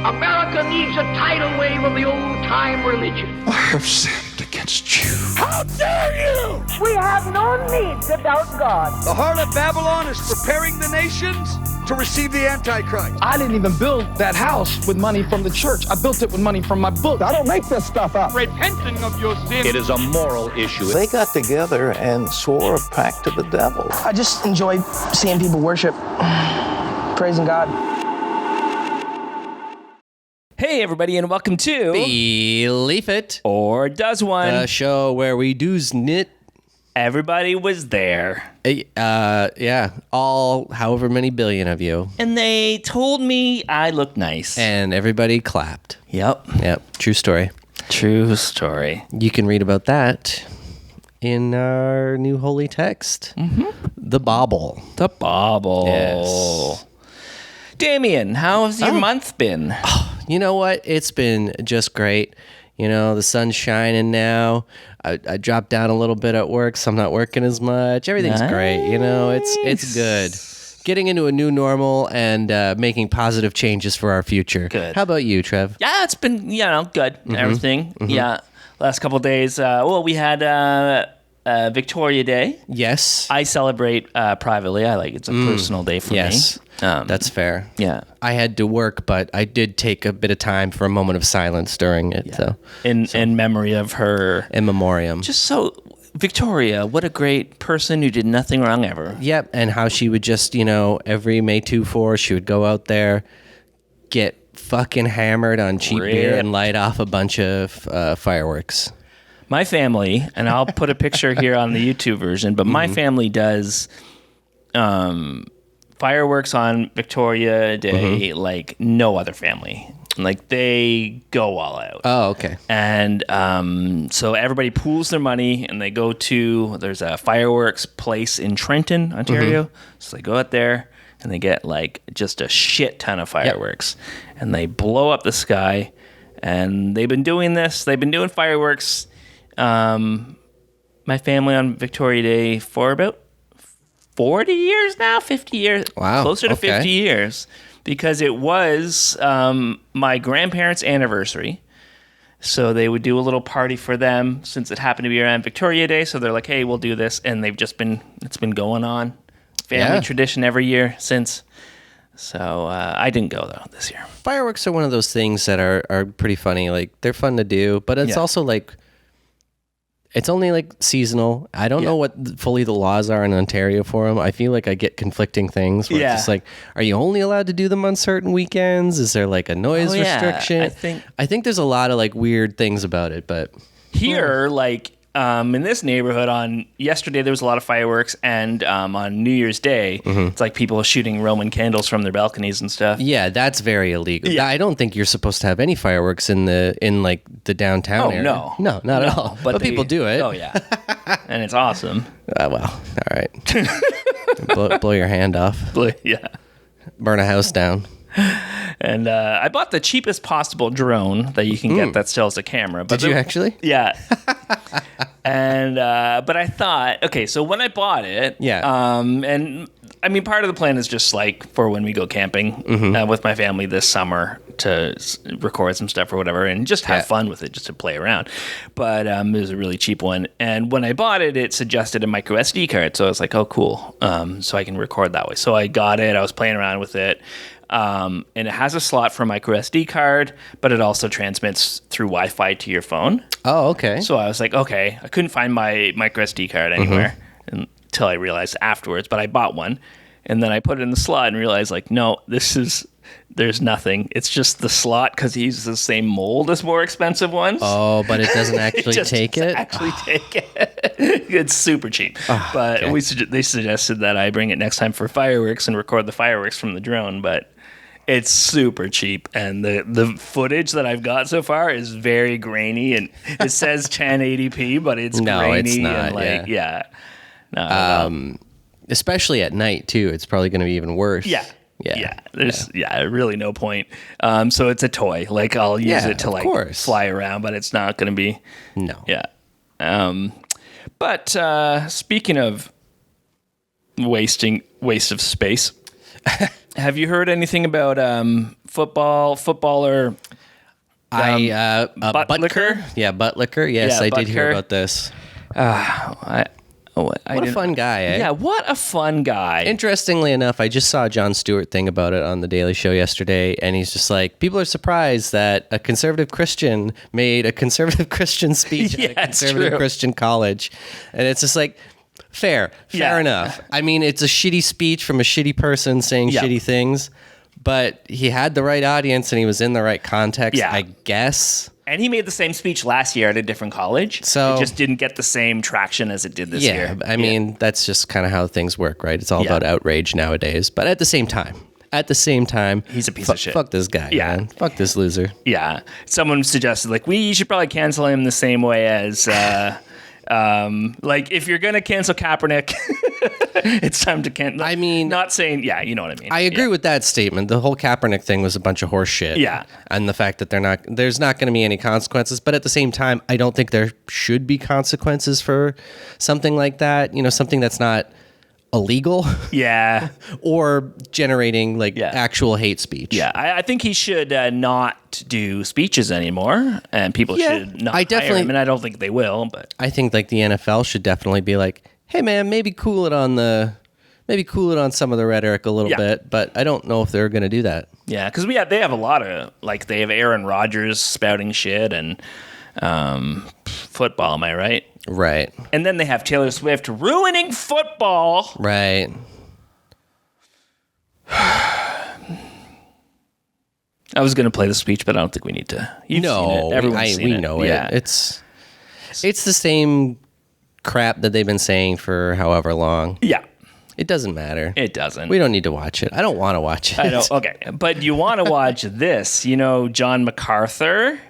America needs a tidal wave of the old-time religion. I have sinned against you. How dare you! We have no need to doubt God. The harlot Babylon is preparing the nations to receive the Antichrist. I didn't even build that house with money from the church. I built it with money from my book. I don't make this stuff up. Repenting of your sin. It is a moral issue. They got together and swore a pact to the devil. I just enjoy seeing people worship, praising God. Hey, everybody, and welcome to Believe It or Does One, the show where we do's knit. Everybody was there. Yeah, all however many billion of you. And they told me I looked nice. And everybody clapped. Yep. True story. True story. You can read about that in our new holy text. The Bible. The Bible. Yes. Damien, how has your month been? You know what? It's been just great. You know, the sun's shining now. I dropped down a little bit at work, so I'm not working as much. Everything's great. You know, it's good. Getting into a new normal and making positive changes for our future. Good. How about you, Trev? Yeah, it's been, good. Everything. Yeah. Last couple of days, we had Victoria Day. Yes. I celebrate privately. It's a personal day for me. That's fair. Yeah. I had to work, but I did take a bit of time for a moment of silence during it. Yeah. In memory of her. In memoriam. Victoria, what a great person who did nothing wrong ever. Yep, and how she would just, every May 2-4, she would go out there, get fucking hammered on cheap beer and light off a bunch of fireworks. My family, and I'll put a picture here on the YouTube version, but my family does fireworks on Victoria Day like no other family. Like, they go all out. Oh, okay. And so everybody pools their money, and they go to, there's a fireworks place in Trenton, Ontario. So they go out there, and they get, just a shit ton of fireworks. Yep. And they blow up the sky. And they've been doing fireworks, my family on Victoria Day for about 40 years now, 50 years. Wow. Closer to 50 years. Because it was my grandparents' anniversary. So they would do a little party for them since it happened to be around Victoria Day. So they're like, hey, we'll do this. And it's been going on. Family tradition every year since. So I didn't go, though, this year. Fireworks are one of those things that are pretty funny. They're fun to do, but it's also it's only seasonal. I don't know what fully the laws are in Ontario for them. I feel like I get conflicting things where it's just are you only allowed to do them on certain weekends? Is there a noise restriction? I think there's a lot of weird things about it, but here, in this neighborhood, yesterday there was a lot of fireworks, and on New Year's Day, it's people shooting Roman candles from their balconies and stuff. Yeah, that's very illegal. Yeah. I don't think you're supposed to have any fireworks in the downtown area. No, not at all. But people do it. Oh yeah, and it's awesome. Well, all right. blow your hand off. Yeah, burn a house down. And I bought the cheapest possible drone that you can get that still has a camera. But Did you actually? Yeah. And but I thought, okay, so when I bought it, and I mean, part of the plan is just for when we go camping with my family this summer to record some stuff or whatever, and just have fun with it, just to play around. But it was a really cheap one, and when I bought it, it suggested a micro SD card, so I was like, oh, cool, so I can record that way. So I got it. I was playing around with it. And it has a slot for a micro SD card, but it also transmits through Wi-Fi to your phone. Oh, okay. So I was like, okay, I couldn't find my micro SD card anywhere until I realized afterwards, but I bought one. And then I put it in the slot and realized, no, there's nothing. It's just the slot because he uses the same mold as more expensive ones. Oh, but it doesn't actually take it? Take it. It's super cheap. Oh, but okay. They suggested that I bring it next time for fireworks and record the fireworks from the drone, but it's super cheap, and the footage that I've got so far is very grainy, and it says 1080p, but it's grainy. It's not, and especially at night too. It's probably going to be even worse. There's really no point. So it's a toy. I'll use it to fly around, but it's not going to be. No. Yeah. But speaking of waste of space. Have you heard anything about footballer? Butker? Yeah, Butker. Yes, Yeah, I did hear Butker. about this. What a fun guy, eh? Yeah, what a fun guy. Interestingly enough, I just saw a Jon Stewart thing about it on The Daily Show yesterday, and he's just like, people are surprised that a conservative Christian made a conservative Christian speech at a conservative Christian college. And it's just like, fair enough. I mean, it's a shitty speech from a shitty person saying shitty things, but he had the right audience and he was in the right context, I guess. And he made the same speech last year at a different college. So it just didn't get the same traction as it did this year. I mean, that's just kind of how things work, right? It's all about outrage nowadays. But at the same time, he's a piece of shit. Fuck this guy, man. Fuck this loser. Yeah. Someone suggested, like, we should probably cancel him the same way as, like, if you're going to cancel Kaepernick, it's time to cancel. I mean, not saying, you know what I mean. I agree with that statement. The whole Kaepernick thing was a bunch of horse shit. Yeah. And the fact that there's not going to be any consequences. But at the same time, I don't think there should be consequences for something like that. You know, something that's not illegal. Yeah. Or generating actual hate speech. Yeah. I think he should not do speeches anymore, and people should not hire him, and I don't think they will. But I think like the NFL should definitely be like, hey man, maybe cool it on some of the rhetoric a little bit, but I don't know if they're going to do that. Yeah, because they have a lot of, like, they have Aaron Rodgers spouting shit and football, am I right? Right. And then they have Taylor Swift ruining football. Right. I was going to play the speech, but I don't think we need to. You've seen it. Everyone's seen we it. know it. Yeah. It's the same crap that they've been saying for however long. Yeah. It doesn't matter. It doesn't. We don't need to watch it. I don't want to watch it. I know. Okay. But you want to watch this. You know John MacArthur?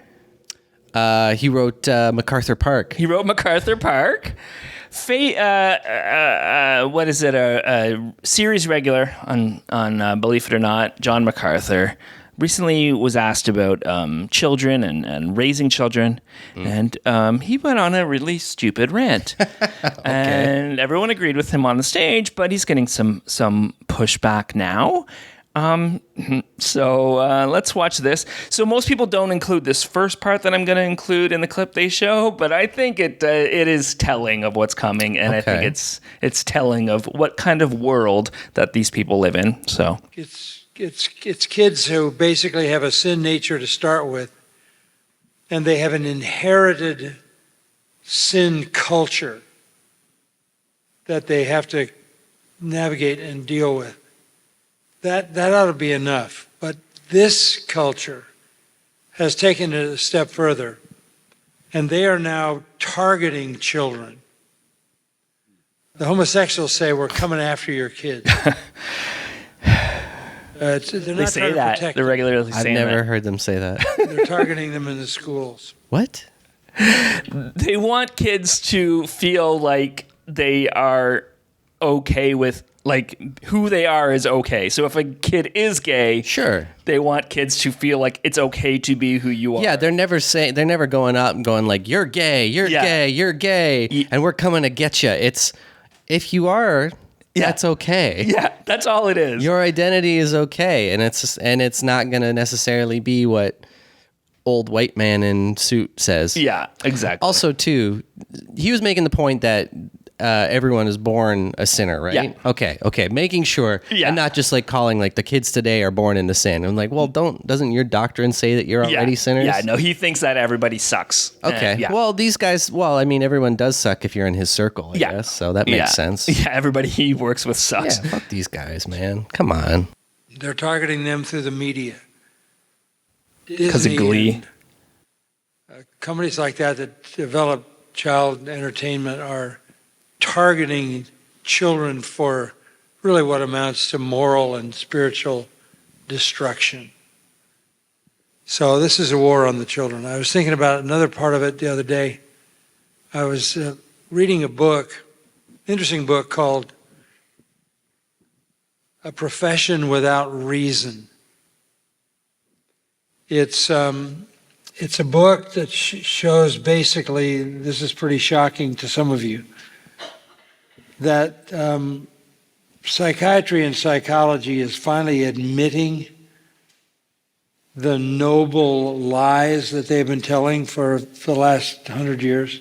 He wrote MacArthur Park. He wrote MacArthur Park. What is it? A series regular on Believe It or Not, John MacArthur recently was asked about children and raising children, and he went on a really stupid rant. And everyone agreed with him on the stage, but he's getting some pushback now. So let's watch this. So most people don't include this first part that I'm going to include in the clip they show, but I think it is telling of what's coming, and I think it's telling of what kind of world that these people live in. So it's kids who basically have a sin nature to start with, and they have an inherited sin culture that they have to navigate and deal with. That ought to be enough. But this culture has taken it a step further, and they are now targeting children. The homosexuals say, we're coming after your kids. They're they not say trying to that. protect They're them. regularly saying that. I've never heard them say that. They're targeting them in the schools. What? They want kids to feel like they are okay with, like, who they are is okay. So if a kid is gay, sure, they want kids to feel like it's okay to be who you are. Yeah, they're never going out and going like, you're gay, you're gay, and we're coming to get you. It's, if you are, that's okay. Yeah, that's all it is. Your identity is okay, and it's not going to necessarily be what old white man in suit says. Yeah, exactly. Also, too, he was making the point that everyone is born a sinner, right? Yeah. Okay. Making sure, and not just like calling like the kids today are born into sin. I'm like, well, doesn't your doctrine say that you're already sinners? Yeah, no, he thinks that everybody sucks. Okay. Well, these guys, I mean, everyone does suck if you're in his circle, I guess. So that makes sense. Yeah, everybody he works with sucks. Yeah, fuck these guys, man. Come on. They're targeting them through the media. Because of Glee. Companies like that develop child entertainment are targeting children for really what amounts to moral and spiritual destruction. So this is a war on the children. I was thinking about another part of it the other day. I was reading a book, interesting book called A Profession Without Reason. It's a book that shows basically, this is pretty shocking to some of you, that psychiatry and psychology is finally admitting the noble lies that they've been telling for the last 100 years.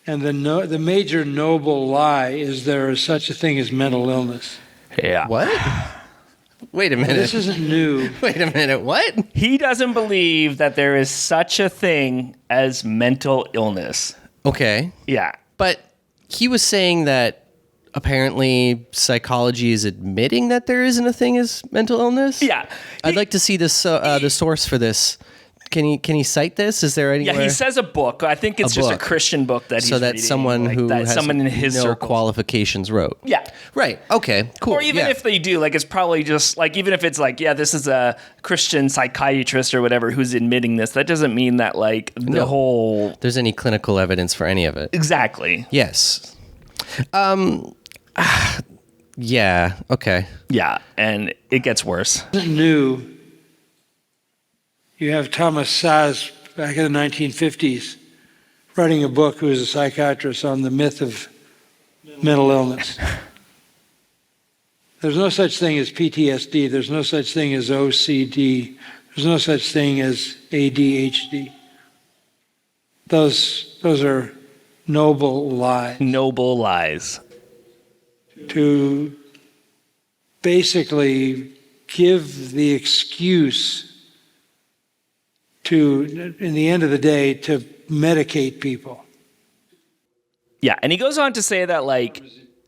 And the major noble lie is there is such a thing as mental illness. Yeah. What? Wait a minute. This isn't new. Wait a minute. What? He doesn't believe that there is such a thing as mental illness. Okay. Yeah. But he was saying that apparently psychology is admitting that there isn't a thing as mental illness. Yeah. I'd like to see this the source for this. Can he cite this? Is there anywhere? Yeah, he says a book. I think it's just a Christian book that he's so that reading, someone like, who that has someone in his no circle. qualifications wrote. Yeah. Right. Okay. Cool. Or even if they do, like, it's probably just like, even if it's like, yeah, this is a Christian psychiatrist or whatever who's admitting this, that doesn't mean that like the whole there's any clinical evidence for any of it. Exactly. Yes. Yeah. Okay. Yeah, and it gets worse. New. You have Thomas Saz back in the 1950s writing a book, who was a psychiatrist, on the myth of mental illness. There's no such thing as PTSD. There's no such thing as OCD. There's no such thing as ADHD. Those are noble lies. Noble lies. To basically give the excuse to, in the end of the day, to medicate people. Yeah, and he goes on to say that, like,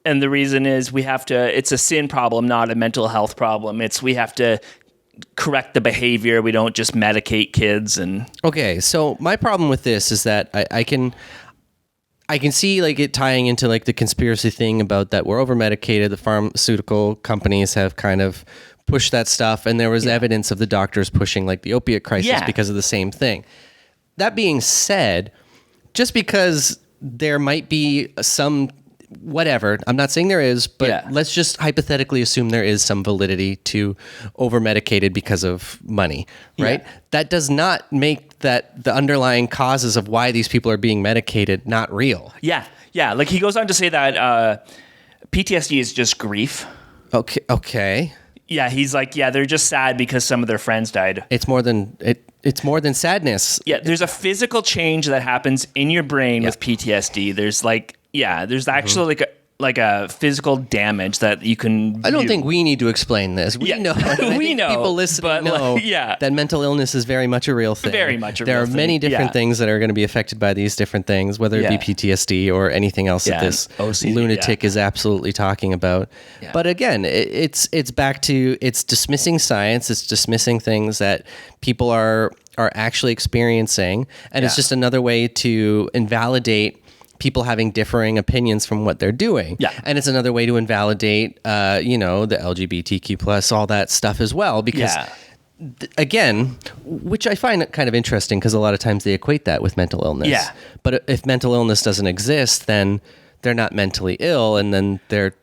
and the reason is it's a sin problem, not a mental health problem. We have to correct the behavior. We don't just medicate kids. And okay, so my problem with this is that I can see like it tying into like the conspiracy thing about that we're over medicated. The pharmaceutical companies have kind of pushed that stuff, and there was evidence of the doctors pushing like the opiate crisis because of the same thing. That being said, just because there might be some whatever, I'm not saying there is, but let's just hypothetically assume there is some validity to over-medicated because of money, right? That does not make that the underlying causes of why these people are being medicated not real. Yeah. Like he goes on to say that PTSD is just grief. Okay. Yeah, he's like, they're just sad because some of their friends died. It's more than sadness. Yeah, there's a physical change that happens in your brain with PTSD. There's like, there's actually like a physical damage that you can. I don't think we need to explain this. We know. We know. People listening know that mental illness is very much a real thing. Very much a real There are thing. many different things that are going to be affected by these different things, whether it be PTSD or anything else that this OCD, lunatic is absolutely talking about. Yeah. But again, it's back to it's dismissing science. It's dismissing things that people are actually experiencing, and it's just another way to invalidate people having differing opinions from what they're doing. Yeah. And it's another way to invalidate, the LGBTQ plus, all that stuff as well. Because, again, which I find kind of interesting because a lot of times they equate that with mental illness. Yeah. But if mental illness doesn't exist, then they're not mentally ill and then they're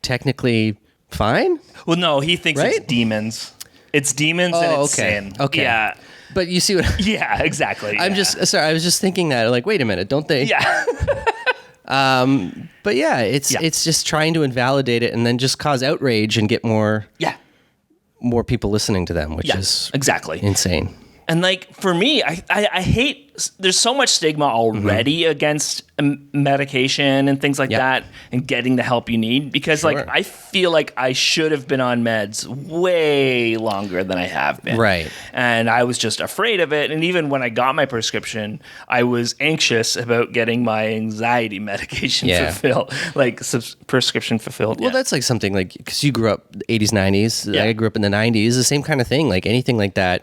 technically fine? Well, no, he thinks it's demons. It's demons and it's sin. Okay. Yeah. But you see what? Yeah, exactly. I was just thinking that, like, wait a minute, don't they? Yeah. But it's just trying to invalidate it and then just cause outrage and get more people listening to them, which is exactly insane. And like for me, I hate. There's so much stigma already against medication and things like that, and getting the help you need. Because like I feel like I should have been on meds way longer than I have been. Right. And I was just afraid of it. And even when I got my prescription, I was anxious about getting my anxiety medication fulfilled, like prescription fulfilled. Well, that's like something like because you grew up 80s, 90s. I grew up in the 90s. The same kind of thing. Like anything like that.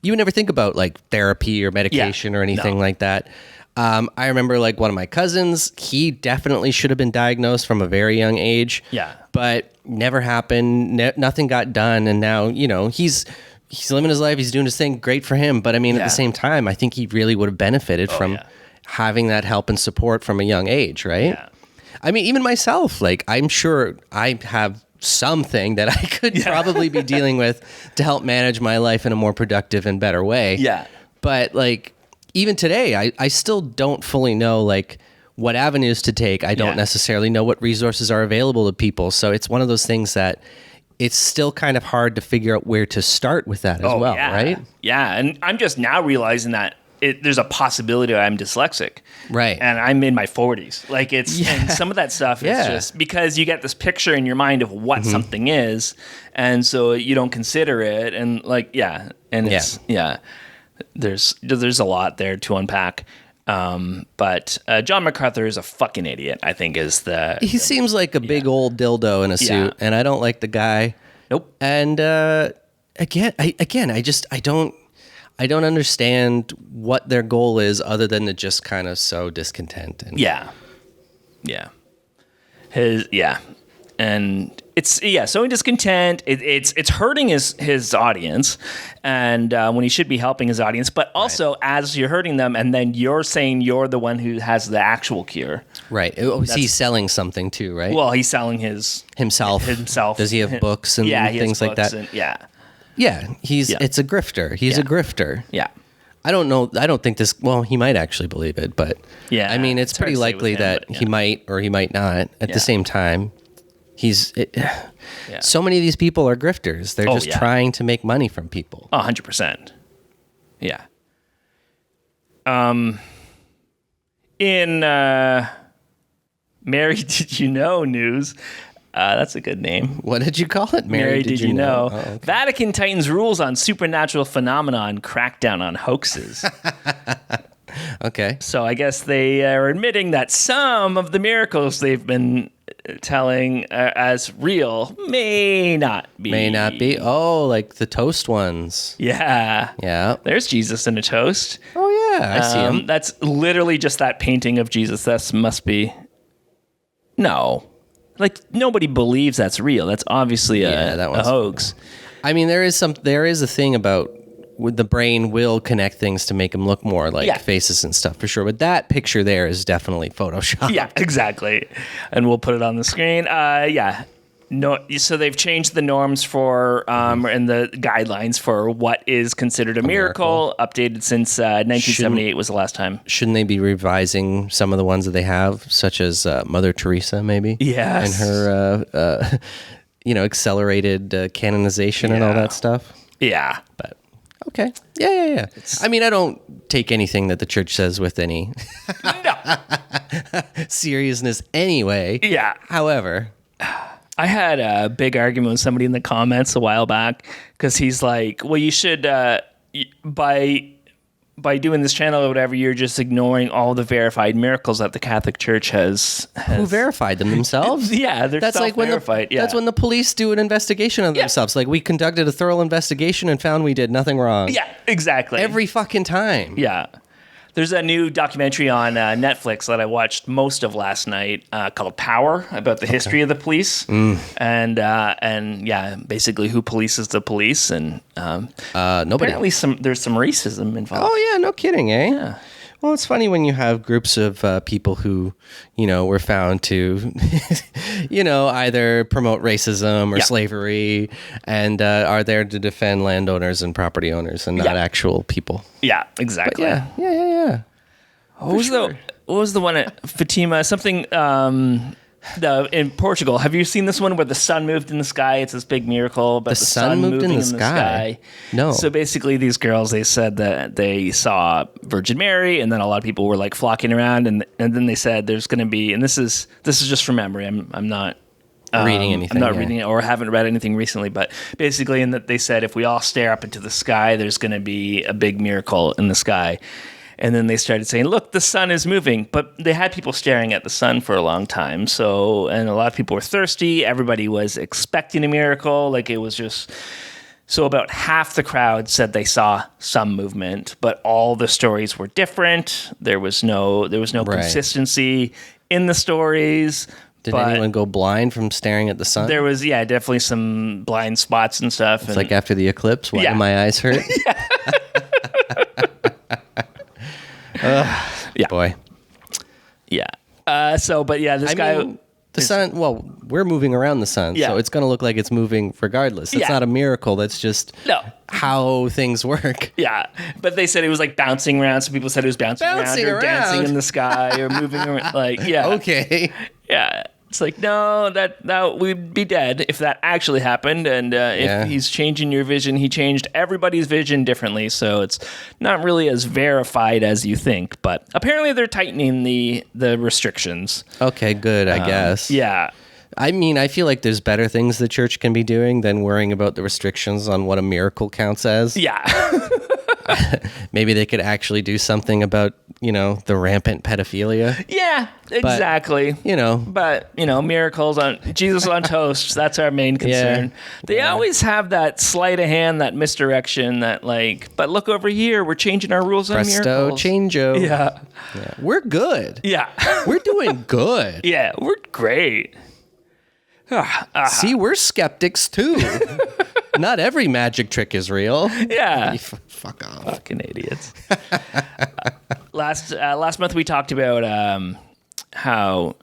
You would never think about like therapy or medication or anything like that. I remember like one of my cousins, he definitely should have been diagnosed from a very young age. Yeah. But never happened. Nothing got done. And now, he's living his life. He's doing his thing. Great for him. But I mean, at the same time, I think he really would have benefited from having that help and support from a young age, right? Yeah. I mean, even myself, like I'm sure I have something that I could probably be dealing with to help manage my life in a more productive and better way. Yeah. But like even today, I still don't fully know like what avenues to take. I don't necessarily know what resources are available to people. So it's one of those things that it's still kind of hard to figure out where to start with that as well, right? Yeah, and I'm just now realizing that there's a possibility I'm dyslexic. Right. And I'm in my 40s. Like and some of that stuff is just because you get this picture in your mind of what something is, and so you don't consider it, and there's a lot there to unpack. But John MacArthur is a fucking idiot, I think he seems like a big old dildo in a suit, and I don't like the guy. Nope. And I don't understand what their goal is other than to just kind of sow discontent. And and it's sowing discontent. It's hurting his audience, and when he should be helping his audience. But also, as you're hurting them, and then you're saying you're the one who has the actual cure. Right. He's selling something too, right? Well, he's selling himself. Does he have books and things like that? It's a grifter. He's a grifter. Yeah. I don't know. I don't think this. Well, he might actually believe it, but I mean, it's pretty likely that he might or he might not. At the same time, so many of these people are grifters. They're just trying to make money from people. 100%. Yeah. In Mary Did You Know news, that's a good name. What did you call it? Mary Did You Know? Oh, okay. Vatican tightens rules on supernatural phenomenon, crackdown on hoaxes. Okay. So I guess they are admitting that some of the miracles they've been telling as real may not be. May not be. Oh, like the toast ones. Yeah. Yeah. There's Jesus in a toast. Oh, yeah. I see him. That's literally just that painting of Jesus. That must be... No. Like, nobody believes that's real. That's obviously a hoax. I mean, there is a thing about with the brain will connect things to make them look more like faces and stuff for sure. But that picture there is definitely Photoshop. Yeah, exactly. And we'll put it on the screen. No, so they've changed the norms for and the guidelines for what is considered a miracle. Updated since 1978 was the last time. Shouldn't they be revising some of the ones that they have, such as Mother Teresa, maybe? Yes. And her, accelerated canonization and all that stuff. Yeah, but. Okay. Yeah. I mean, I don't take anything that the church says with any seriousness anyway. Yeah. However, I had a big argument with somebody in the comments a while back because he's like, well, you should, by doing this channel or whatever, you're just ignoring all the verified miracles that the Catholic Church has. Who verified them themselves? Yeah, they're self-verified. That's when the police do an investigation of themselves. Like, we conducted a thorough investigation and found we did nothing wrong. Yeah, exactly. Every fucking time. Yeah. There's a new documentary on Netflix that I watched most of last night called Power, about the history of the police, and basically who polices the police, and nobody. Apparently, there's some racism involved. Oh yeah, no kidding, eh? Yeah. Well, it's funny when you have groups of people who, were found to, either promote racism or slavery, and are there to defend landowners and property owners and not actual people. Yeah, exactly. But yeah. What was the one at Fatima? Something in Portugal. Have you seen this one where the sun moved in the sky? It's this big miracle, but the sun moved in the sky. No. So basically, these girls, they said that they saw Virgin Mary, and then a lot of people were like flocking around, and then they said there's going to be, and this is just from memory. I'm not reading anything. I'm not reading it, or haven't read anything recently, but basically, in that they said if we all stare up into the sky, there's going to be a big miracle in the sky. And then they started saying, look, the sun is moving. But they had people staring at the sun for a long time. And a lot of people were thirsty. Everybody was expecting a miracle. Like, it was just... So about half the crowd said they saw some movement, but all the stories were different. There was no consistency in the stories. Did anyone go blind from staring at the sun? There was, definitely some blind spots and stuff. It's like after the eclipse, why do my eyes hurt? Yeah. Boy. Yeah. This guy... The sun, well, we're moving around the sun, so it's going to look like it's moving regardless. It's not a miracle. That's just how things work. Yeah, but they said it was like bouncing around. Some people said it was bouncing around or dancing in the sky or moving around. Like, Okay. Yeah. It's like, no, that we'd be dead if that actually happened. And if he's changing your vision, he changed everybody's vision differently. So it's not really as verified as you think. But apparently they're tightening the restrictions. Okay, good, I guess. Yeah. I mean, I feel like there's better things the church can be doing than worrying about the restrictions on what a miracle counts as. Yeah. Maybe they could actually do something about, the rampant pedophilia. Yeah, exactly. But, miracles on Jesus on toast. That's our main concern. They always have that sleight of hand, that misdirection, that but look over here, we're changing our rules on Presto, miracles. changeo. Yeah. We're good. Yeah. We're doing good. Yeah, we're great. See, we're skeptics too. Not every magic trick is real. Yeah. Fuck off. Fucking idiots. Last month we talked about how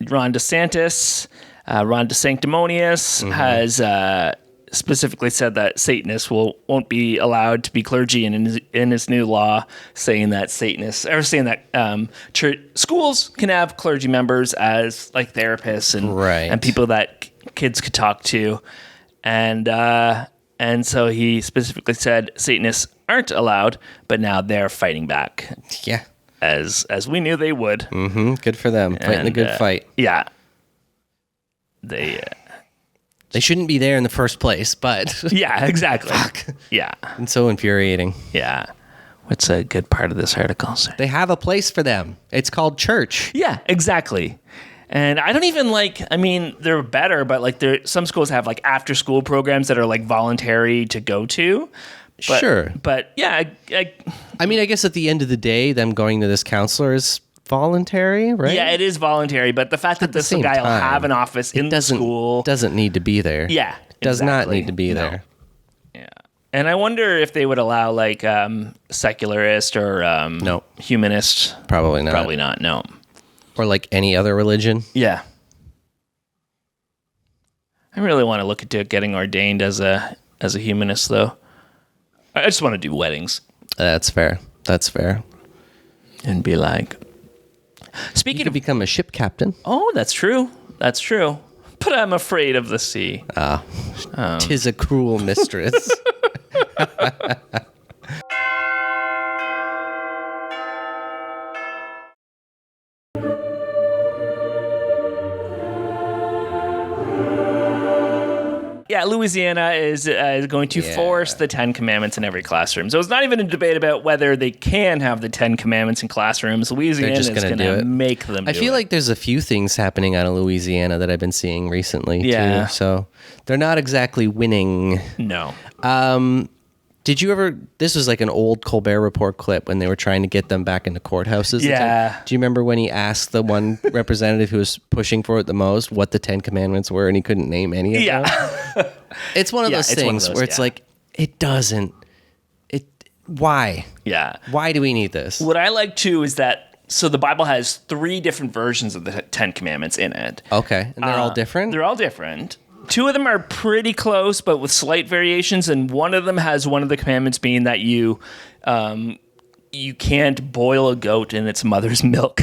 Ron DeSantis, Ron DeSanctimonious, has specifically said that Satanists won't be allowed to be clergy in his new law, saying that church schools can have clergy members as like therapists and people that kids could talk to, and so he specifically said Satanists aren't allowed, but now they're fighting back. Yeah, as we knew they would. Mm-hmm. Good for them, fighting a good fight. Yeah, They shouldn't be there in the first place, but... Yeah, exactly. Fuck. Yeah. And so infuriating. Yeah. What's a good part of this article, sir? They have a place for them. It's called church. Yeah, exactly. And I don't even they're better, but some schools have after school programs that are voluntary to go to. But, sure. But yeah, I guess at the end of the day, them going to this counselor is voluntary, right? Yeah, it is voluntary, but the fact that this guy will have an office in the school doesn't need to be there. Yeah, does not need to be there. Yeah, and I wonder if they would allow secularist or no humanist. Probably not. Probably not. No. Or any other religion. Yeah. I really want to look into getting ordained as a humanist, though. I just want to do weddings. That's fair. And be like. Speaking of become a ship captain. Oh, that's true. That's true. But I'm afraid of the sea. Tis a cruel mistress. Yeah, Louisiana is going to force the 10 Commandments in every classroom. So it's not even a debate about whether they can have the 10 Commandments in classrooms. Louisiana is going to make them do it. I feel like there's a few things happening out of Louisiana that I've been seeing recently, too. So they're not exactly winning. No. Did you ever... This was an old Colbert Report clip when they were trying to get them back into courthouses. Yeah. Do you remember when he asked the one representative who was pushing for it the most what the 10 Commandments were, and he couldn't name any of them? It's one of those things where it's it doesn't... Why? Yeah. Why do we need this? What I like, too, is that... So the Bible has 3 different versions of the 10 Commandments in it. Okay. And they're all different? They're all different. 2 of them are pretty close, but with slight variations, and one of them has one of the commandments being that you can't boil a goat in its mother's milk.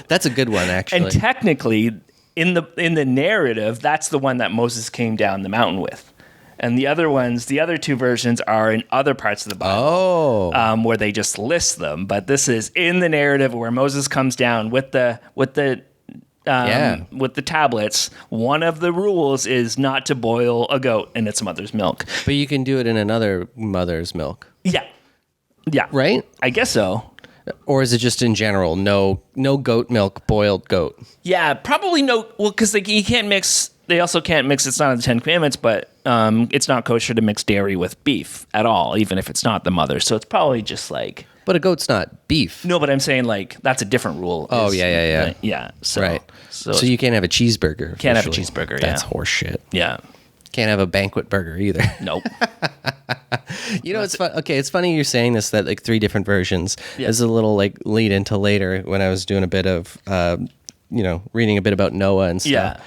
That's a good one, actually. And technically, in the narrative, that's the one that Moses came down the mountain with. And the other 2 versions are in other parts of the Bible, where they just list them. But this is in the narrative where Moses comes down with the tablets. One of the rules is not to boil a goat in its mother's milk. But you can do it in another mother's milk. Yeah. Yeah. Right? I guess so. Or is it just in general, no goat milk, boiled goat? Yeah, probably no. Well, because you can't mix. They also can't mix. It's not in the 10 Commandments, but it's not kosher to mix dairy with beef at all, even if it's not the mother. So it's probably just But a goat's not beef. No, but I'm saying that's a different rule. Oh, yeah. Yeah. So, right. So you can't have a cheeseburger. Can't have a cheeseburger, That's horseshit. Yeah. Can't have a banquet burger either. Nope. It's fun. Okay, it's funny you're saying this, that 3 different versions. Yeah. There's a little lead into later when I was doing a bit of reading a bit about Noah and stuff. Yeah.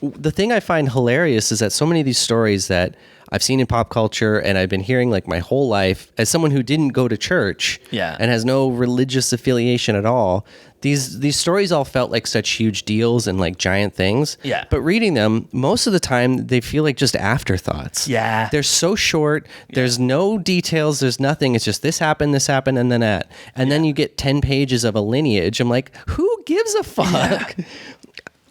The thing I find hilarious is that so many of these stories that I've seen in pop culture and I've been hearing like my whole life as someone who didn't go to church and has no religious affiliation at all, these stories all felt like such huge deals and like giant things. Yeah. But reading them, most of the time they feel like just afterthoughts. Yeah. They're so short. There's no details. There's nothing. It's just this happened, and then that. And then you get 10 pages of a lineage. I'm like, who gives a fuck? Yeah.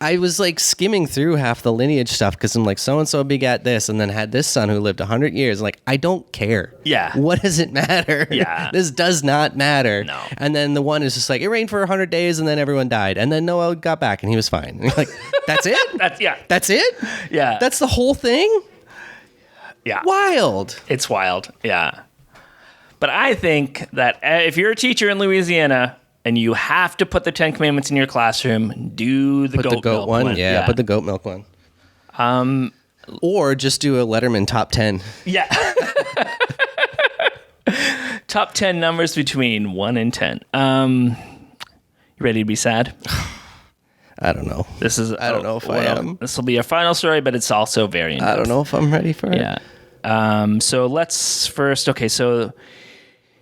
I was like skimming through half the lineage stuff because I'm like, so-and-so begat this and then had this son who lived 100 years. Like, I don't care. Yeah. What does it matter? Yeah. This does not matter. No. And then the one is just like, it rained for 100 days and then everyone died. And then Noah got back and he was fine. And you're like, that's it? That's it? Yeah. That's the whole thing? Yeah. Wild. It's wild. Yeah. But I think that if you're a teacher in Louisiana and you have to put the 10 Commandments in your classroom, do the goat milk one. Yeah, put the goat milk one. Or just do a Letterman top 10. Yeah. Top 10 numbers between 1 and 10. You ready to be sad? I don't know. I don't know if I am. This will be our final story, but it's also very in-depth. I don't know if I'm ready for it. Yeah. So let's first, so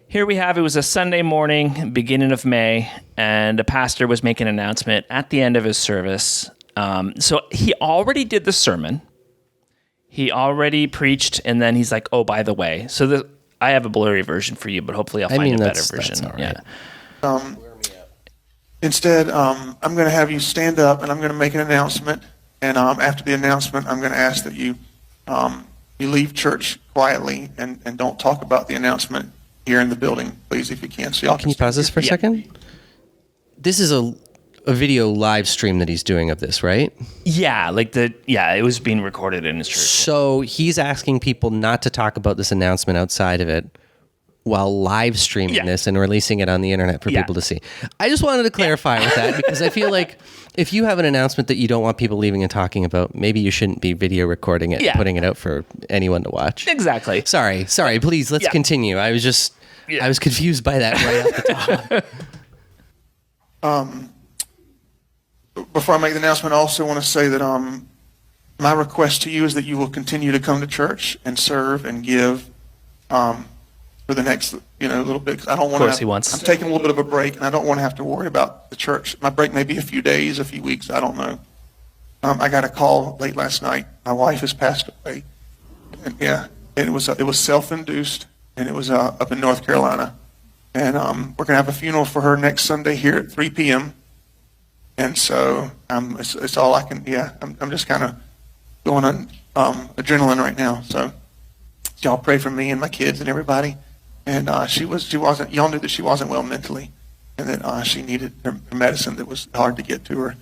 here we have, it was a Sunday morning, beginning of May, and a pastor was making an announcement at the end of his service. So he already did the sermon. He already preached, and then he's like, oh, by the way. So I have a blurry version for you, but hopefully I'll find a better version. That's all right. Yeah. Instead, I'm going to have you stand up, and I'm going to make an announcement. And after the announcement, I'm going to ask that you leave church quietly and don't talk about the announcement here in the building, please, if you can. So y'all can you pause this for a second? This is a video live stream that he's doing of this, right? Yeah, it was being recorded in his church. So he's asking people not to talk about this announcement outside of it while live streaming this and releasing it on the internet for people to see. I just wanted to clarify with that because I feel like if you have an announcement that you don't want people leaving and talking about, maybe you shouldn't be video recording it and putting it out for anyone to watch. Exactly. Sorry. Please, let's continue. I was confused by that right off the top. Before I make the announcement, I also want to say that my request to you is that you will continue to come to church and serve and give for the next little bit. 'Cause I don't want to. I'm taking a little bit of a break, and I don't want to have to worry about the church. My break may be a few days, a few weeks. I don't know. I got a call late last night. My wife has passed away, and it was self-induced, and it was up in North Carolina, and we're gonna have a funeral for her next Sunday here at 3 p.m. And so it's all I can. Yeah, I'm just kind of going on adrenaline right now. So y'all pray for me and my kids and everybody. And she wasn't. Y'all knew that she wasn't well mentally, and that she needed her medicine that was hard to get to her.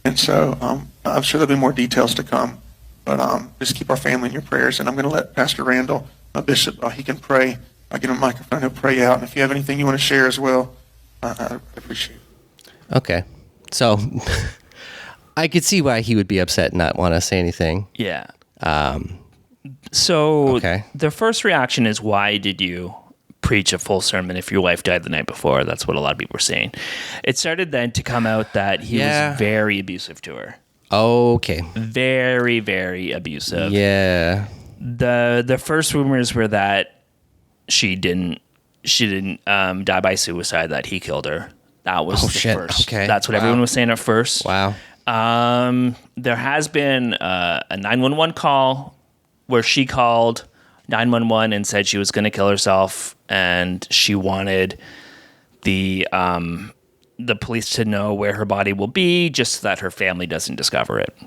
And so I'm sure there'll be more details to come. But just keep our family in your prayers. And I'm going to let Pastor Randall, my bishop, he can pray. I get him a microphone. He'll pray out. And if you have anything you want to share as well, I appreciate it. Okay. So I could see why he would be upset and not want to say anything. Yeah. So the first reaction is, why did you preach a full sermon if your wife died the night before? That's what a lot of people were saying. It started then to come out that he was very abusive to her. Okay. Very, very abusive. Yeah. The first rumors were that she didn't die by suicide, that he killed her. That was first. Okay. That's what everyone was saying at first. Wow. There has been a 911 call where she called 911 and said she was going to kill herself, and she wanted the police to know where her body will be, just so that her family doesn't discover it.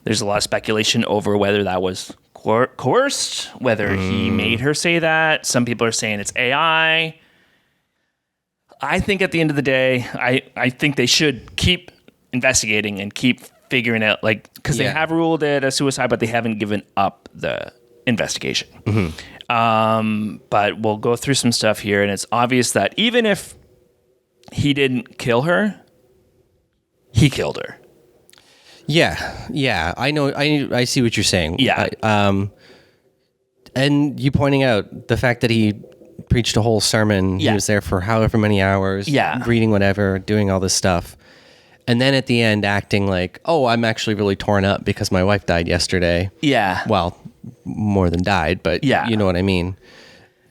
There's a lot of speculation over whether that was coerced, whether he made her say that. Some people are saying it's AI. I think at the end of the day, I think they should keep investigating and keep figuring out, because they have ruled it a suicide, but they haven't given up the investigation. Mm-hmm. But we'll go through some stuff here, and it's obvious that even if he didn't kill her, he killed her. Yeah. I know. I see what you're saying. Yeah. And you pointing out the fact that he preached a whole sermon. He was there for however many hours. Yeah. Reading whatever, doing all this stuff. And then at the end acting like, oh, I'm actually really torn up because my wife died yesterday. Yeah. Well, more than died, but yeah. You know what I mean?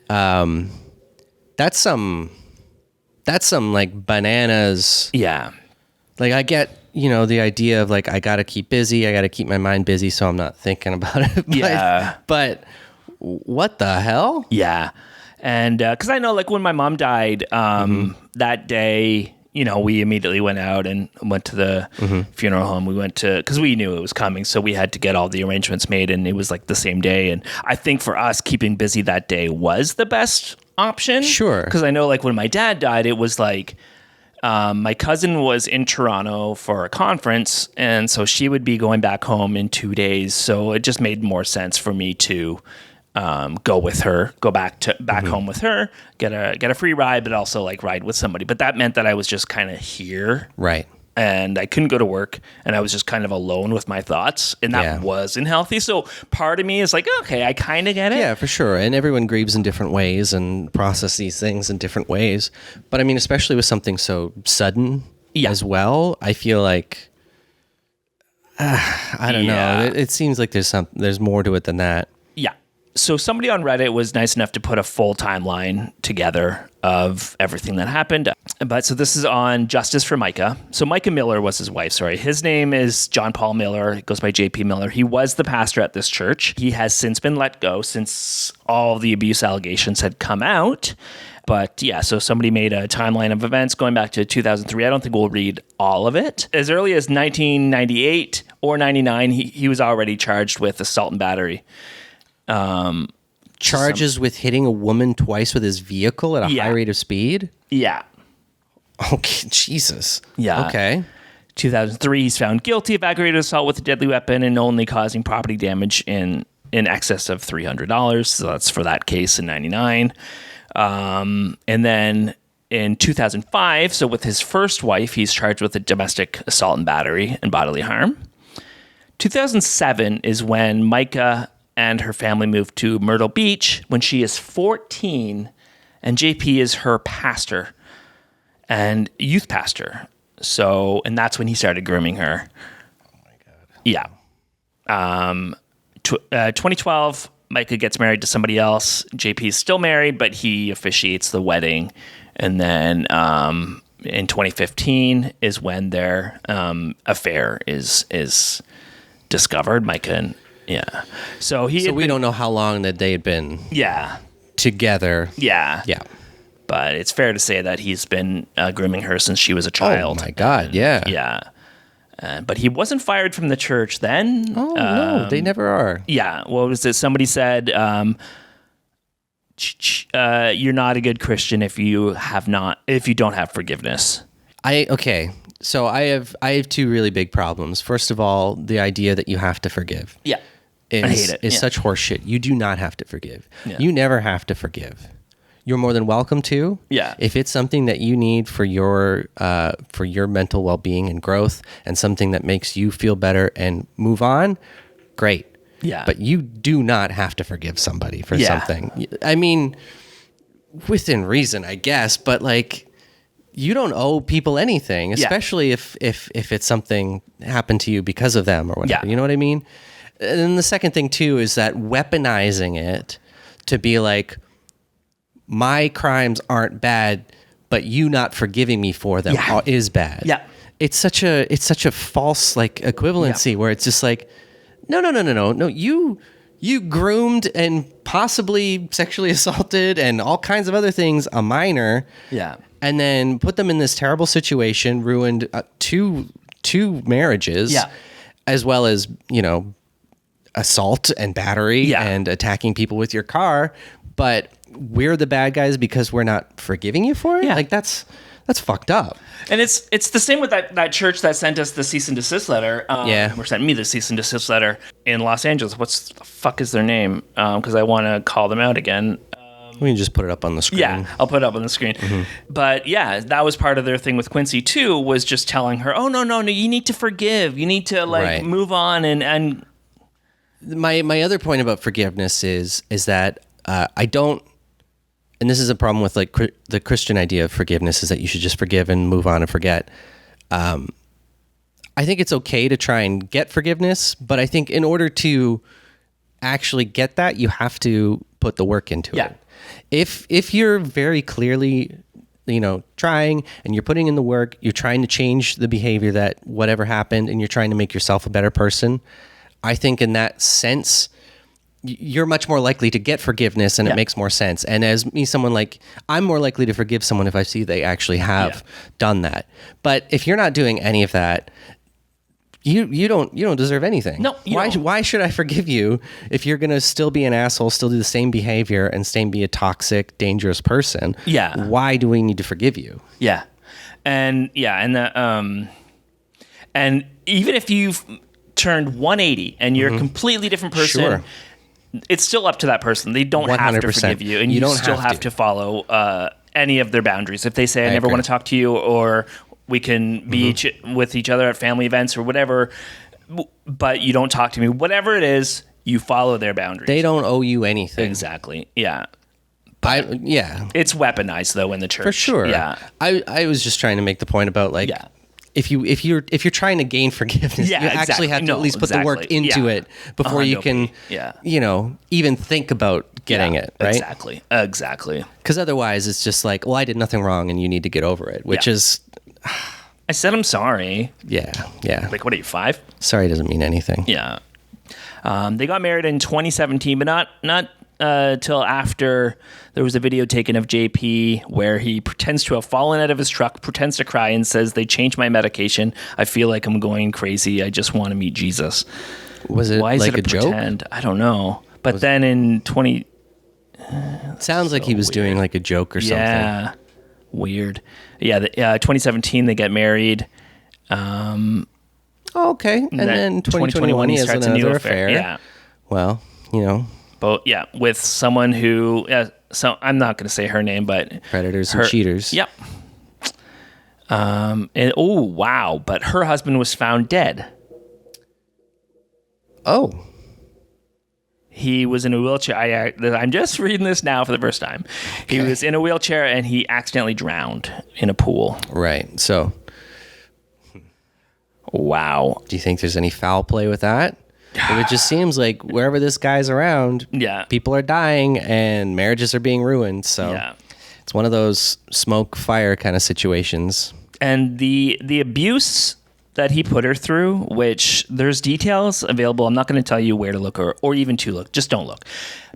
That's some like bananas. Yeah. Like I get, the idea of like, I got to keep busy. I got to keep my mind busy so I'm not thinking about it. But what the hell? Yeah. And because I know like when my mom died that day, we immediately went out and went to the funeral home. We went to, because we knew it was coming, so we had to get all the arrangements made, and it was like the same day. And I think for us, keeping busy that day was the best option. Sure. Because I know like when my dad died, it was like my cousin was in Toronto for a conference, and so she would be going back home in 2 days. So it just made more sense for me to go with her, go back home with her, get a free ride, but also like ride with somebody. But that meant that I was just kind of here. Right. And I couldn't go to work, and I was just kind of alone with my thoughts, and that wasn't healthy. So part of me is like, okay, I kind of get it. Yeah, for sure. And everyone grieves in different ways and process these things in different ways. But I mean, especially with something so sudden as well, I feel like, I don't know. It seems like there's more to it than that. Yeah. So somebody on Reddit was nice enough to put a full timeline together of everything that happened. But so this is on Justice for Micah. So Micah Miller was his wife, sorry. His name is John Paul Miller. He goes by JP Miller. He was the pastor at this church. He has since been let go since all the abuse allegations had come out. But yeah, so somebody made a timeline of events going back to 2003. I don't think we'll read all of it. As early as 1998 or 99, he was already charged with assault and battery. Charges with hitting a woman twice with his vehicle at a high rate of speed? Yeah. Okay, Jesus. Yeah. Okay. 2003, he's found guilty of aggravated assault with a deadly weapon and only causing property damage in excess of $300. So that's for that case in 99. And then in 2005, so with his first wife, he's charged with a domestic assault and battery and bodily harm. 2007 is when Micah and her family moved to Myrtle Beach when she is 14, and JP is her pastor and youth pastor. So, and that's when he started grooming her. Oh my God. Yeah. 2012, Micah gets married to somebody else. JP is still married, but he officiates the wedding. And then in 2015 is when their affair is discovered. Micah and So we don't know how long that they had been together. Yeah. Yeah. But it's fair to say that he's been grooming her since she was a child. Oh my God, yeah. Yeah. But he wasn't fired from the church then. Oh, no, they never are. Yeah. What was it? Somebody said, you're not a good Christian if you don't have forgiveness. So I have two really big problems. First of all, the idea that you have to forgive. Yeah. I hate it. Is such horseshit. You do not have to forgive. Yeah. You never have to forgive. You're more than welcome to. Yeah. If it's something that you need for your mental well-being and growth, and something that makes you feel better and move on, great. Yeah. But you do not have to forgive somebody for something. I mean, within reason, I guess, but like, you don't owe people anything, especially if it's something happened to you because of them or whatever. Yeah. You know what I mean? And then the second thing too is that weaponizing it to be like, my crimes aren't bad, but you not forgiving me for them is bad. Yeah. It's such a false like equivalency where it's just like, no. You groomed and possibly sexually assaulted and all kinds of other things a minor. Yeah. And then put them in this terrible situation, ruined two marriages, as well as, assault and battery and attacking people with your car. But we're the bad guys because we're not forgiving you for it? Yeah. Like that's fucked up. And it's the same with that church that sent us the cease and desist letter. Or sent me the cease and desist letter in Los Angeles. What's the fuck is their name? Because I want to call them out again. We can just put it up on the screen. Yeah, I'll put it up on the screen. Mm-hmm. But yeah, that was part of their thing with Quincy too, was just telling her, oh, no, you need to forgive. You need to move on. And my other point about forgiveness is that I don't, and this is a problem with like the Christian idea of forgiveness is that you should just forgive and move on and forget. I think it's okay to try and get forgiveness, but I think in order to actually get that, you have to put the work into it. If you're very clearly, trying and you're putting in the work, you're trying to change the behavior that whatever happened, and you're trying to make yourself a better person, I think in that sense, you're much more likely to get forgiveness, and it makes more sense. And as me, someone like, I'm more likely to forgive someone if I see they actually have done that. But if you're not doing any of that, you don't deserve anything. No, why should I forgive you if you're going to still be an asshole, still do the same behavior, and be a toxic, dangerous person? Yeah. Why do we need to forgive you? Yeah. And even if you've turned 180 and you're a completely different person, it's still up to that person. They don't 100%. Have to forgive you, and you don't still have to follow any of their boundaries. If they say, I never want to talk to you, or we can be with each other at family events or whatever, but you don't talk to me. Whatever it is, you follow their boundaries. They don't owe you anything. Exactly. Yeah. It's weaponized though in the church. For sure. Yeah. I was just trying to make the point about if you're trying to gain forgiveness, you actually have to at least put the work into it before you can even think about getting it, right? Exactly. Because otherwise it's just like, well, I did nothing wrong and you need to get over it, which is I said I'm sorry. Yeah. Like, what are you, 5? Sorry doesn't mean anything. Yeah. They got married in 2017, but not till after there was a video taken of JP where he pretends to have fallen out of his truck, pretends to cry, and says, they changed my medication. I feel like I'm going crazy. I just want to meet Jesus. Was it like a joke? Pretend? I don't know. But then in 20... sounds like he was doing like a joke or something. Yeah. Weird. Yeah, 2017 they get married. Okay. And then 2021 he has starts another a new affair. Yeah. Well, with someone who so I'm not going to say her name, but predators and cheaters. Yep. But her husband was found dead. Oh. He was in a wheelchair. I'm just reading this now for the first time. Okay. He was in a wheelchair and he accidentally drowned in a pool. Right. So. Wow. Do you think there's any foul play with that? It just seems like wherever this guy's around, people are dying and marriages are being ruined. So it's one of those smoke fire kind of situations. And the abuse that he put her through, which there's details available. I'm not going to tell you where to look or even to look. Just don't look.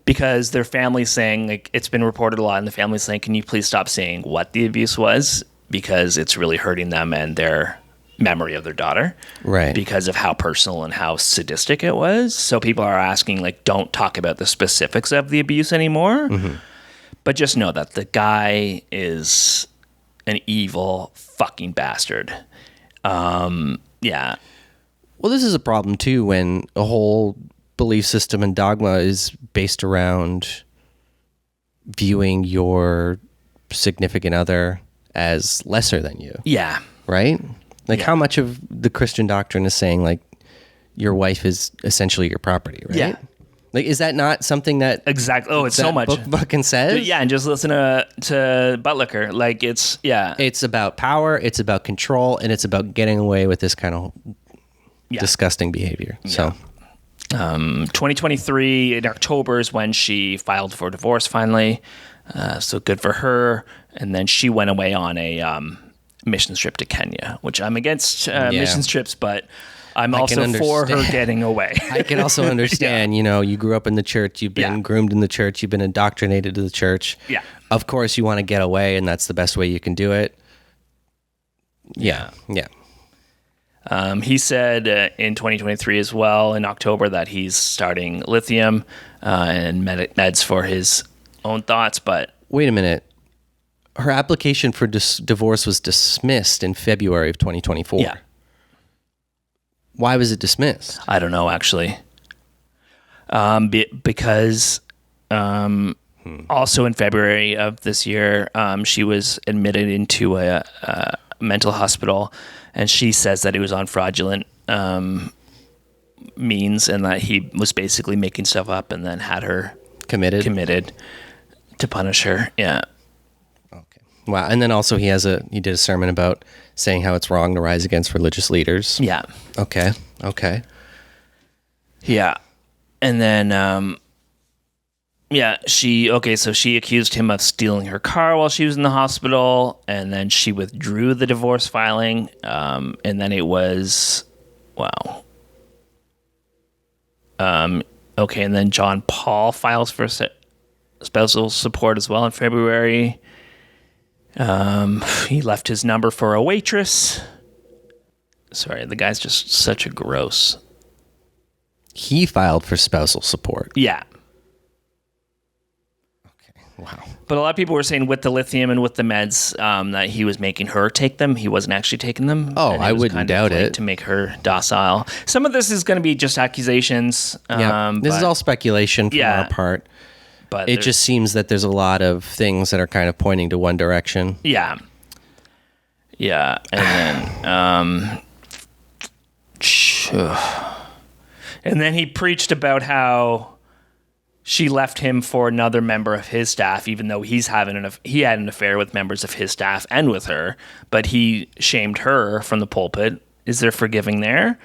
Because their family's saying, like, it's been reported a lot, and the family's saying, can you please stop saying what the abuse was? Because it's really hurting them and their memory of their daughter. Right. Because of how personal and how sadistic it was. So people are asking, like, don't talk about the specifics of the abuse anymore. Mm-hmm. But just know that the guy is an evil fucking bastard. Yeah. Well, this is a problem too when a whole belief system and dogma is based around viewing your significant other as lesser than you. Yeah. Right? Like how much of the Christian doctrine is saying like your wife is essentially your property, right? Yeah. Like, is that not something that exactly? Oh, it's so much. Book fucking says. Yeah, and just listen to Butker. Like it's about power, it's about control, and it's about getting away with this kind of disgusting behavior. Yeah. So, 2023 in October is when she filed for divorce finally. So good for her. And then she went away on a mission trip to Kenya, which I'm against mission trips, but I'm also for her getting away. I can also understand, you know, you grew up in the church, you've been groomed in the church, you've been indoctrinated to the church. Yeah. Of course you want to get away, and that's the best way you can do it. Yeah. He said in 2023 as well, in October, that he's starting lithium and meds for his own thoughts, but... Wait a minute. Her application for divorce was dismissed in February of 2024. Yeah. Why was it dismissed? I don't know, actually. Because also in February of this year, she was admitted into a mental hospital, and she says that it was on fraudulent means, and that he was basically making stuff up and then had her committed to punish her. Yeah. Okay. Wow. And then also he did a sermon about saying how it's wrong to rise against religious leaders. Yeah. Okay. Yeah. And then, so she accused him of stealing her car while she was in the hospital, and then she withdrew the divorce filing, and then it was, wow. And then John Paul files for spousal support as well in February. He left his number for a waitress. Sorry, the guy's just such a gross. He filed for spousal support. Yeah. Okay. Wow. But a lot of people were saying with the lithium and with the meds that he was making her take them. He wasn't actually taking them. Oh, I wouldn't doubt it. To make her docile. Some of this is going to be just accusations. This is all speculation from our part. But it just seems that there's a lot of things that are kind of pointing to one direction. Yeah. Yeah. And then he preached about how she left him for another member of his staff, even though he had an affair with members of his staff and with her, but he shamed her from the pulpit. Is there forgiving there?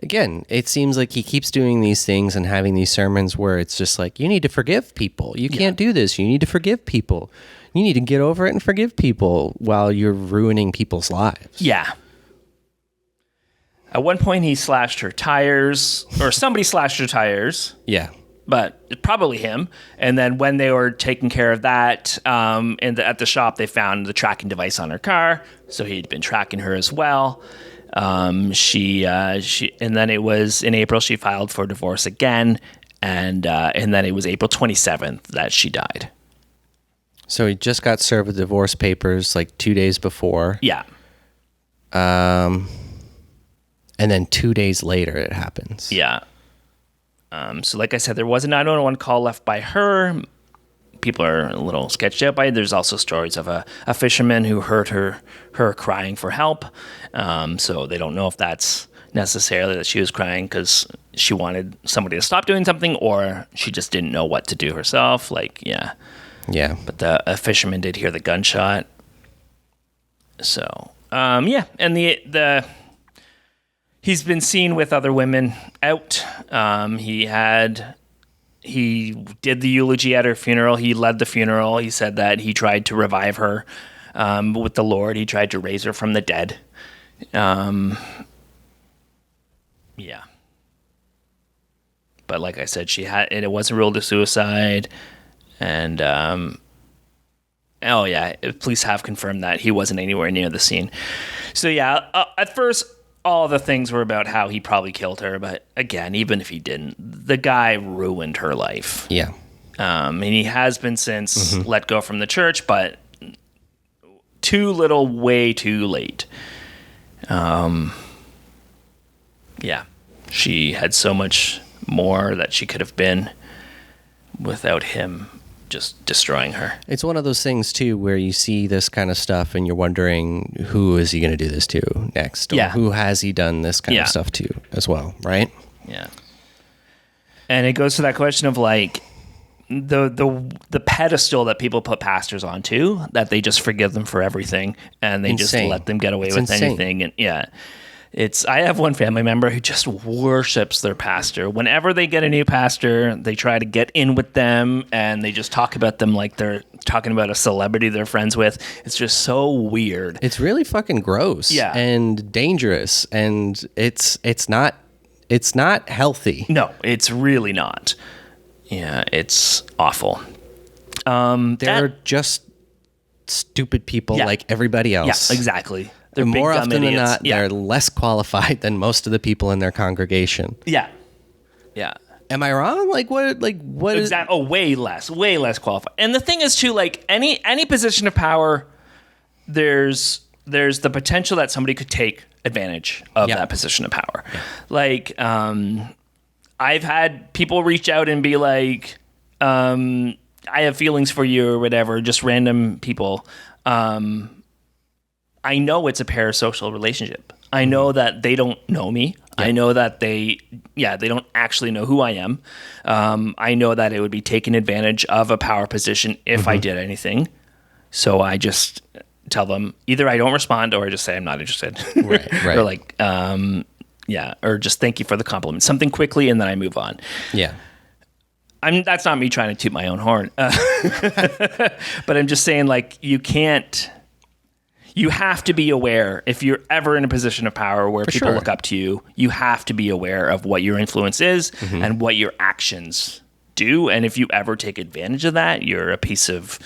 Again, it seems like he keeps doing these things and having these sermons where it's just like, you need to forgive people. You can't do this. You need to forgive people. You need to get over it and forgive people while you're ruining people's lives. Yeah. At one point, he slashed her tires, or somebody slashed her tires. Yeah. But probably him. And then when they were taking care of that, at the shop, they found the tracking device on her car. So he'd been tracking her as well. And then it was in April, she filed for divorce again. And then it was April 27th that she died. So he just got served with divorce papers like 2 days before. Yeah. And then 2 days later it happens. Yeah. So like I said, there was a 911 call left by her. People are a little sketched out by it. There's also stories of a fisherman who heard her crying for help. So they don't know if that's necessarily that she was crying because she wanted somebody to stop doing something, or she just didn't know what to do herself. Yeah. But a fisherman did hear the gunshot. So and he's been seen with other women out. He did the eulogy at her funeral. He led the funeral. He said that he tried to revive her with the Lord. He tried to raise her from the dead. Yeah. But like I said, it wasn't ruled a suicide. And, police have confirmed that he wasn't anywhere near the scene. So yeah, at first, all the things were about how he probably killed her, but again, even if he didn't, the guy ruined her life. Yeah. And he has been since let go from the church, but too little, way too late. Yeah. She had so much more that she could have been without him just destroying her. It's one of those things too where you see this kind of stuff and you're wondering, who is he going to do this to next? Or who has he done this kind of stuff to as well, right? Yeah. And it goes to that question of like the pedestal that people put pastors onto, that they just forgive them for everything and they just let them get away with anything. And I have one family member who just worships their pastor. Whenever they get a new pastor, they try to get in with them and they just talk about them like they're talking about a celebrity they're friends with. It's just so weird. It's really fucking gross and dangerous, and it's not healthy. No, it's really not. Yeah, it's awful. They're just stupid people like everybody else. Yeah, exactly. They're more often than not, they're less qualified than most of the people in their congregation. Yeah. Yeah. Am I wrong? What exactly. Oh, way less qualified. And the thing is too, like any position of power, there's the potential that somebody could take advantage of that position of power. Yeah. Like, I've had people reach out and be like, I have feelings for you or whatever, just random people. I know it's a parasocial relationship. I know that they don't know me. Yeah. I know that they don't actually know who I am. I know that it would be taking advantage of a power position if I did anything. So I just tell them either I don't respond or I just say I'm not interested. Right. Or like, or just thank you for the compliment. Something quickly and then I move on. Yeah. That's not me trying to toot my own horn. But I'm just saying, like, you have to be aware if you're ever in a position of power where people look up to you, you have to be aware of what your influence is and what your actions do. And if you ever take advantage of that, you're a piece of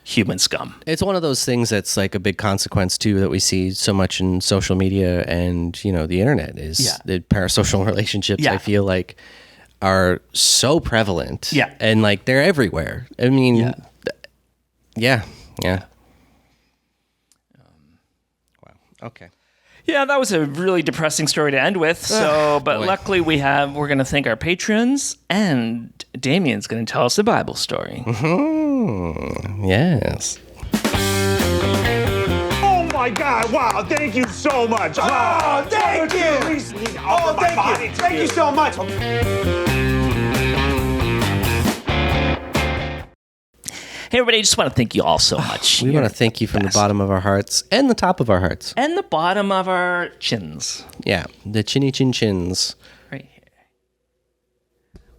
human scum. It's one of those things that's like a big consequence too that we see so much in social media and, the internet is the parasocial relationships. I feel like are so prevalent. Yeah. And like they're everywhere. I mean, yeah. Wow. Okay. Yeah, that was a really depressing story to end with. So, but luckily we're going to thank our patrons, and Damien's going to tell us a Bible story. Mm-hmm. Yes. Oh my God! Wow! Thank you so much. Wow! Oh, thank you. Thank you so much. Hey, everybody, I just want to thank you all so much. We want to thank you from the bottom of our hearts and the top of our hearts. And the bottom of our chins. Yeah, the chinny chin chins. Right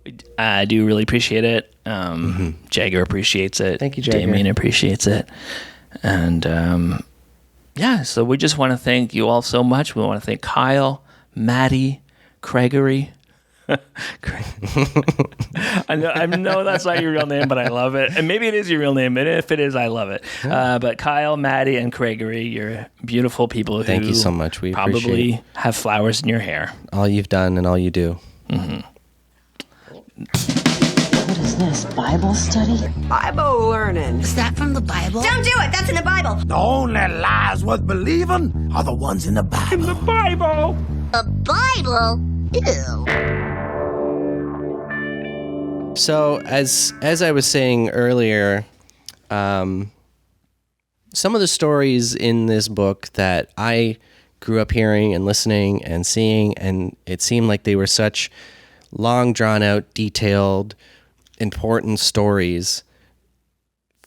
here. I do really appreciate it. Jagger appreciates it. Thank you, Jagger. Damien appreciates it. And so we just want to thank you all so much. We want to thank Kyle, Maddie, Gregory. I know that's not your real name, but I love it. And maybe it is your real name, and if it is, I love it. But Kyle, Maddie, and Gregory, you're beautiful people. Thank you so much. We probably have flowers in your hair. All you've done and all you do. What is this, Bible study? Bible learning. Is that from the Bible? Don't do it. That's in the Bible. The only lies worth believing are the ones in the Bible. In the Bible. The Bible? Ew. So as I was saying earlier, some of the stories in this book that I grew up hearing and listening and seeing, and it seemed like they were such long, drawn out, detailed, important stories,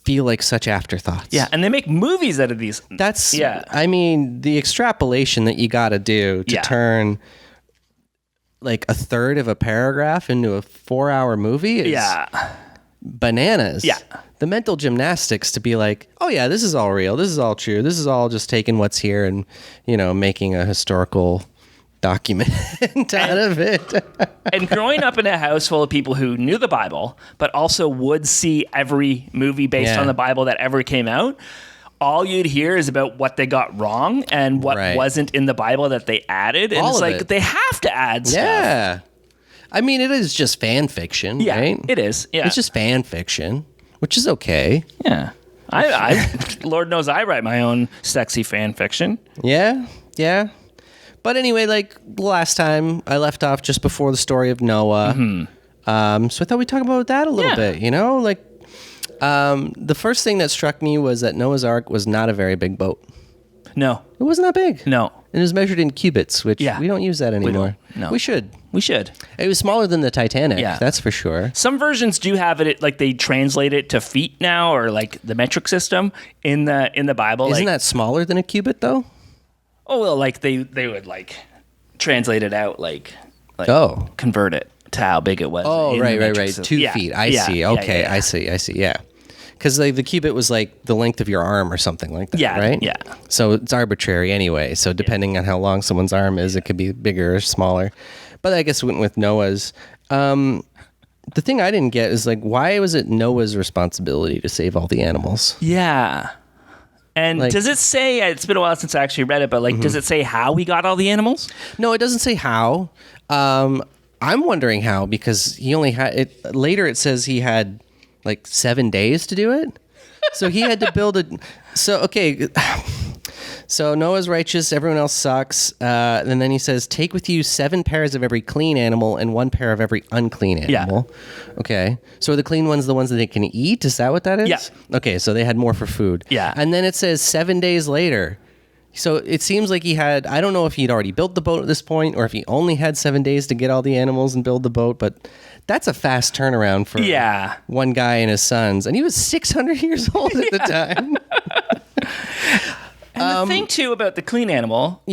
feel like such afterthoughts. Yeah, and they make movies out of these. I mean, the extrapolation that you got to do to turn like a third of a paragraph into a 4-hour movie is bananas. Yeah. The mental gymnastics to be like, oh yeah, this is all real. This is all true. This is all just taking what's here and, making a historical document out of it. And growing up in a house full of people who knew the Bible, but also would see every movie based on the Bible that ever came out, all you'd hear is about what they got wrong and what wasn't in the Bible that they added. And All it's of like it. they have to add stuff. Yeah. I mean, it is just fan fiction, right? It is. Yeah. It's just fan fiction, which is okay. Yeah. I Lord knows I write my own sexy fan fiction. Yeah. But anyway, like last time I left off just before the story of Noah. So I thought we'd talk about that a little bit, the first thing that struck me was that Noah's Ark was not a very big boat. No. It wasn't that big. No. It was measured in cubits, which we don't use that anymore. No. We should. It was smaller than the Titanic, that's for sure. Some versions do have it, like they translate it to feet now, or like the metric system in the Bible. Isn't that smaller than a cubit though? Oh, well, like they would like translate it out, like convert it to how big it was. Oh, right. 2 Yeah. feet. I see. Okay, I see. Yeah. Because the cubit was like the length of your arm or something like that, right? Yeah. So it's arbitrary anyway. So depending on how long someone's arm is, it could be bigger or smaller. But I guess it went with Noah's. The thing I didn't get is like, why was it Noah's responsibility to save all the animals? Yeah. And does it say, it's been a while since I actually read it, but does it say how he got all the animals? No, it doesn't say how. I'm wondering how, because he only had it. Later it says he had like 7 days to do it. So he had to build So Noah's righteous, everyone else sucks. And then he says, take with you 7 pairs of every clean animal and 1 pair of every unclean animal. Yeah. Okay. So are the clean ones the ones that they can eat? Is that what that is? Yeah. Okay, so they had more for food. Yeah. And then it says 7 days later, So it seems like he had, I don't know if he'd already built the boat at this point or if he only had 7 days to get all the animals and build the boat, but that's a fast turnaround for one guy and his sons. And he was 600 years old at the time. And the thing, too, about the clean animal,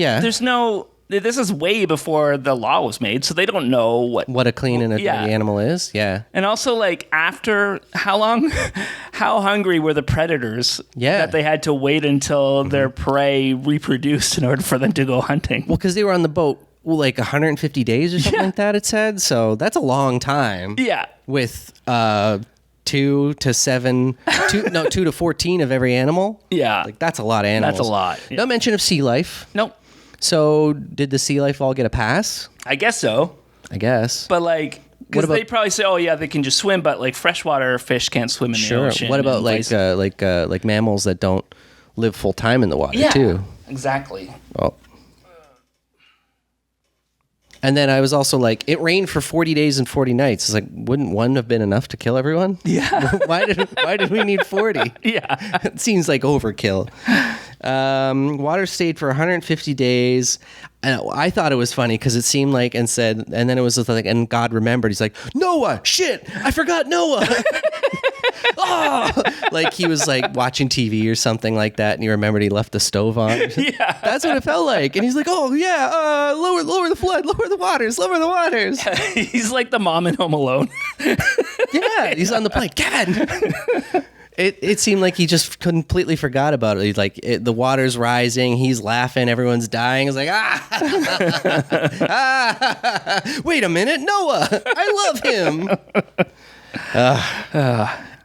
this is way before the law was made, so they don't know what a clean and a dirty animal is. Yeah. And also, like, after how long, how hungry were the predators that they had to wait until their prey reproduced in order for them to go hunting? Well, because they were on the boat like 150 days or something like that, it said. So that's a long time. Yeah. With 2 to 14 of every animal. Yeah. Like, that's a lot of animals. That's a lot. Yeah. No mention of sea life. Nope. So did the sea life all get a pass? I guess so. But like, because they probably say, oh yeah, they can just swim, but like freshwater fish can't swim in the ocean. What about like mammals that don't live full time in the water too? Exactly. Oh. And then I was also like, it rained for 40 days and 40 nights. It's like, wouldn't one have been enough to kill everyone? Yeah. Why did we need 40? Yeah. It seems like overkill. Water stayed for 150 days. And I thought it was funny because it seemed like, and then it was just like, and God remembered. He's like, Noah, shit, I forgot Noah. Oh, like he was like watching TV or something like that, and he remembered he left the stove on. Yeah, that's what it felt like. And he's like, "Oh yeah, lower the flood, lower the waters." He's like the mom in Home Alone. Yeah, he's on the plane, Kevin. It seemed like he just completely forgot about it. He's like, the water's rising, he's laughing, everyone's dying. He's like, wait a minute, Noah, I love him.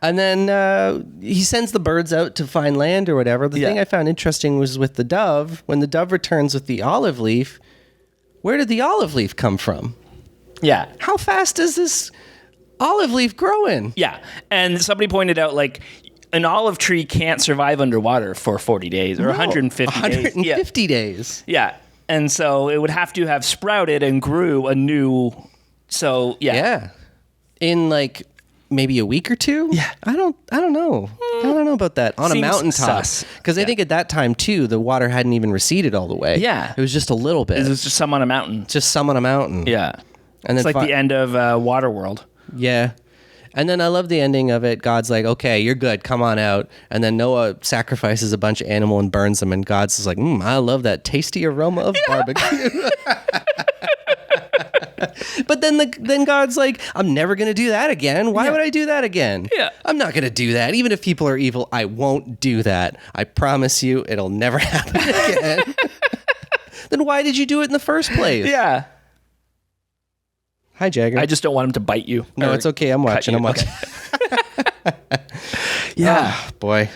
And then he sends the birds out to find land or whatever. The thing I found interesting was with the dove. When the dove returns with the olive leaf, where did the olive leaf come from? Yeah. How fast is this olive leaf growing? Yeah. And somebody pointed out, like, an olive tree can't survive underwater for 40 days or 150 days. 150 days. Yeah. And so it would have to have sprouted and grew a new... So, Yeah. In, like... maybe a week or two. Yeah, I don't know. I don't know about that on a mountaintop. Because I think at that time too, the water hadn't even receded all the way. Yeah, it was just a little bit. It was just some on a mountain. Yeah, and it's like the end of Waterworld. Yeah, and then I love the ending of it. God's like, "Okay, you're good. Come on out." And then Noah sacrifices a bunch of animal and burns them. And God's just like, "I love that tasty aroma of barbecue." But then God's like, I'm never going to do that again. Why would I do that again? Yeah. I'm not going to do that. Even if people are evil, I won't do that. I promise you it'll never happen again. Then why did you do it in the first place? Yeah. Hi, Jagger. I just don't want him to bite you. No, it's okay. I'm watching. Yeah. Oh, boy.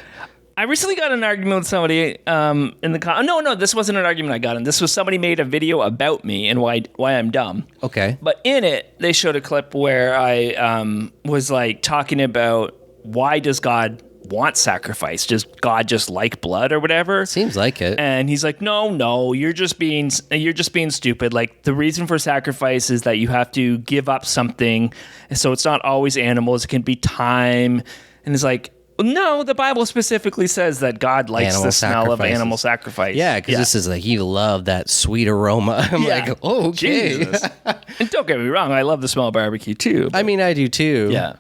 I recently got in an argument with somebody in the No, this wasn't an argument I got in. This was somebody made a video about me and why I'm dumb. Okay. But in it, they showed a clip where I was like talking about why does God want sacrifice? Does God just like blood or whatever? Seems like it. And he's like, no, you're just being stupid. Like the reason for sacrifice is that you have to give up something. So it's not always animals. It can be time. And it's like, no, the Bible specifically says that God likes the smell of animal sacrifice. Yeah, because this is like, you love that sweet aroma. I'm like, oh, okay. Jesus. And don't get me wrong, I love the smell of barbecue too. I mean, I do too. Yeah.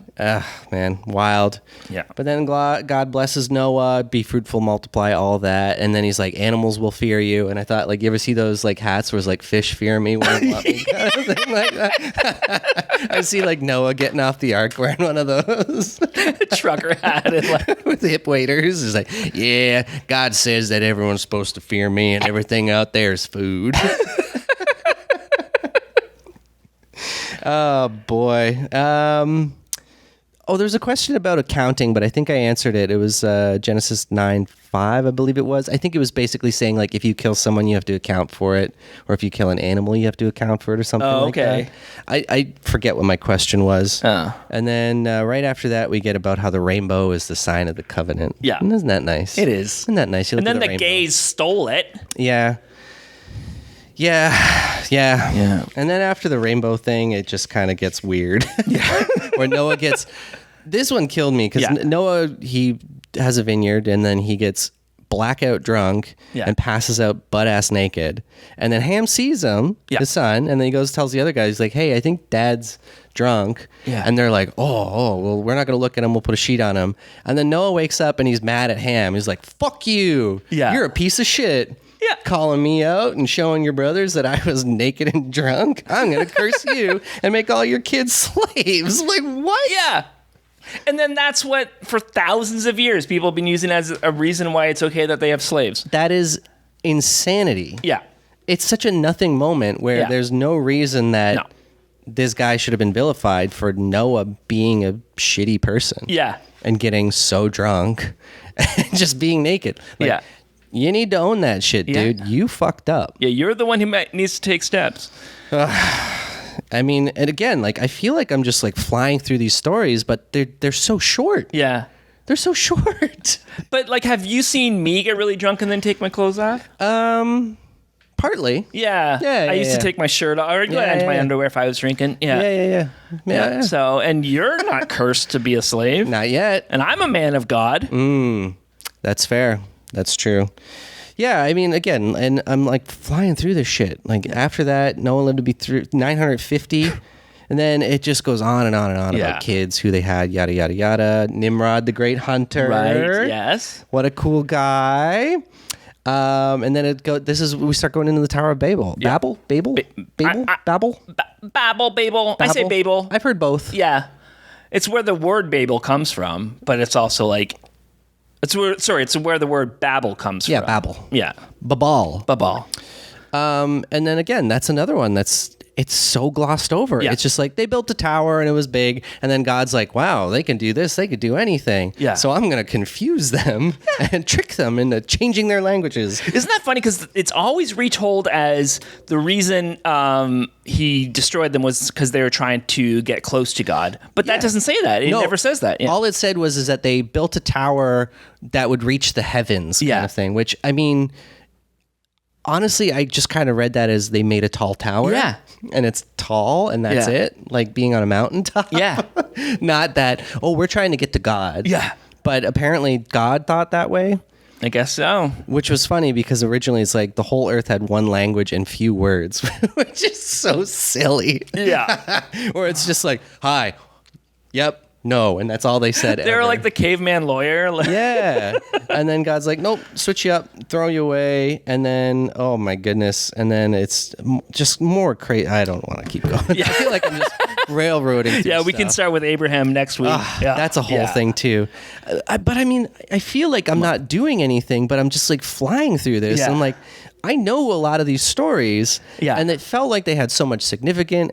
Man, wild. Yeah. But then God blesses Noah, be fruitful, multiply, all that. And then he's like, animals will fear you. And I thought, like, you ever see those like hats where it's like, fish fear me? When like that. I see like Noah getting off the ark wearing one of those. Trucker hat. And like, with hip waders. It's like, yeah, God says that everyone's supposed to fear me and everything out there is food. Oh, boy. There's a question about accounting, but I think I answered it. It was Genesis 9:5, I believe it was. I think it was basically saying, like, if you kill someone, you have to account for it. Or if you kill an animal, you have to account for it or something like that. I forget what my question was. And then right after that, we get about how the rainbow is the sign of the covenant. Yeah. And isn't that nice? It is. Isn't that nice? And then the gays stole it. Yeah. Yeah. And then after the rainbow thing, it just kind of gets weird. Yeah. Where Noah gets... This one killed me because Noah, he has a vineyard and then he gets blackout drunk and passes out butt-ass naked. And then Ham sees him, his son, and then he goes tells the other guy, he's like, hey, I think Dad's drunk. Yeah. And they're like, oh, well, we're not going to look at him. We'll put a sheet on him. And then Noah wakes up and he's mad at Ham. He's like, fuck you. Yeah. You're a piece of shit. Yeah. Calling me out and showing your brothers that I was naked and drunk. I'm going to curse you and make all your kids slaves. Like, what? Yeah. And then that's what, for thousands of years, people have been using as a reason why it's okay that they have slaves. That is insanity. Yeah. It's such a nothing moment where there's no reason that this guy should have been vilified for Noah being a shitty person. Yeah. And getting so drunk and just being naked. Like, you need to own that shit, dude. You fucked up. Yeah, you're the one who needs to take steps. I mean, and again, like, I feel like I'm just like flying through these stories, but they're so short. Yeah. They're so short. But like, have you seen me get really drunk and then take my clothes off? Partly. Yeah. I used to take my shirt off or go into my underwear if I was drinking. Yeah. So, and you're not cursed to be a slave. Not yet. And I'm a man of God. That's fair. That's true. Yeah, I mean, again, and I'm like flying through this shit. Like after that, Noah lived to be 950. And then it just goes on and on and on about kids, who they had, yada, yada, yada. Nimrod, the great hunter. Right, yes. What a cool guy. And then we start going into the Tower of Babel. Yeah. Babel? Babel. I say Babel. I've heard both. Yeah. It's where the word Babel comes from, but it's also like, it's where the word Babel comes from. Yeah, Babel. Yeah. Babal. And then again, that's another one it's so glossed over. Yeah. It's just like they built a tower and it was big, and then God's like, wow, they can do this, they could do anything. Yeah. So I'm going to confuse them and trick them into changing their languages. Isn't that funny? Because it's always retold as the reason he destroyed them was because they were trying to get close to God. But that doesn't say that. It never says that. Yeah. All it said was that they built a tower that would reach the heavens kind of thing, which, I mean, honestly, I just kind of read that as they made a tall tower. Yeah. And it's tall, and that's it. Like being on a mountaintop. Yeah. Not that, we're trying to get to God. Yeah. But apparently God thought that way. I guess so. Which was funny because originally it's like the whole earth had one language and few words, which is so silly. Yeah. Or it's just like, hi, yep, no, and that's all they said. They were like the caveman lawyer. Yeah. And then God's like, nope, switch you up, throw you away. And then, oh my goodness. And then it's just more crazy. I don't want to keep going. Yeah. I feel like I'm just railroading through we can start with Abraham next week. That's a whole thing too. But I mean, I feel like I'm not doing anything, but I'm just like flying through this. Yeah. I'm like, I know a lot of these stories, and it felt like they had so much significance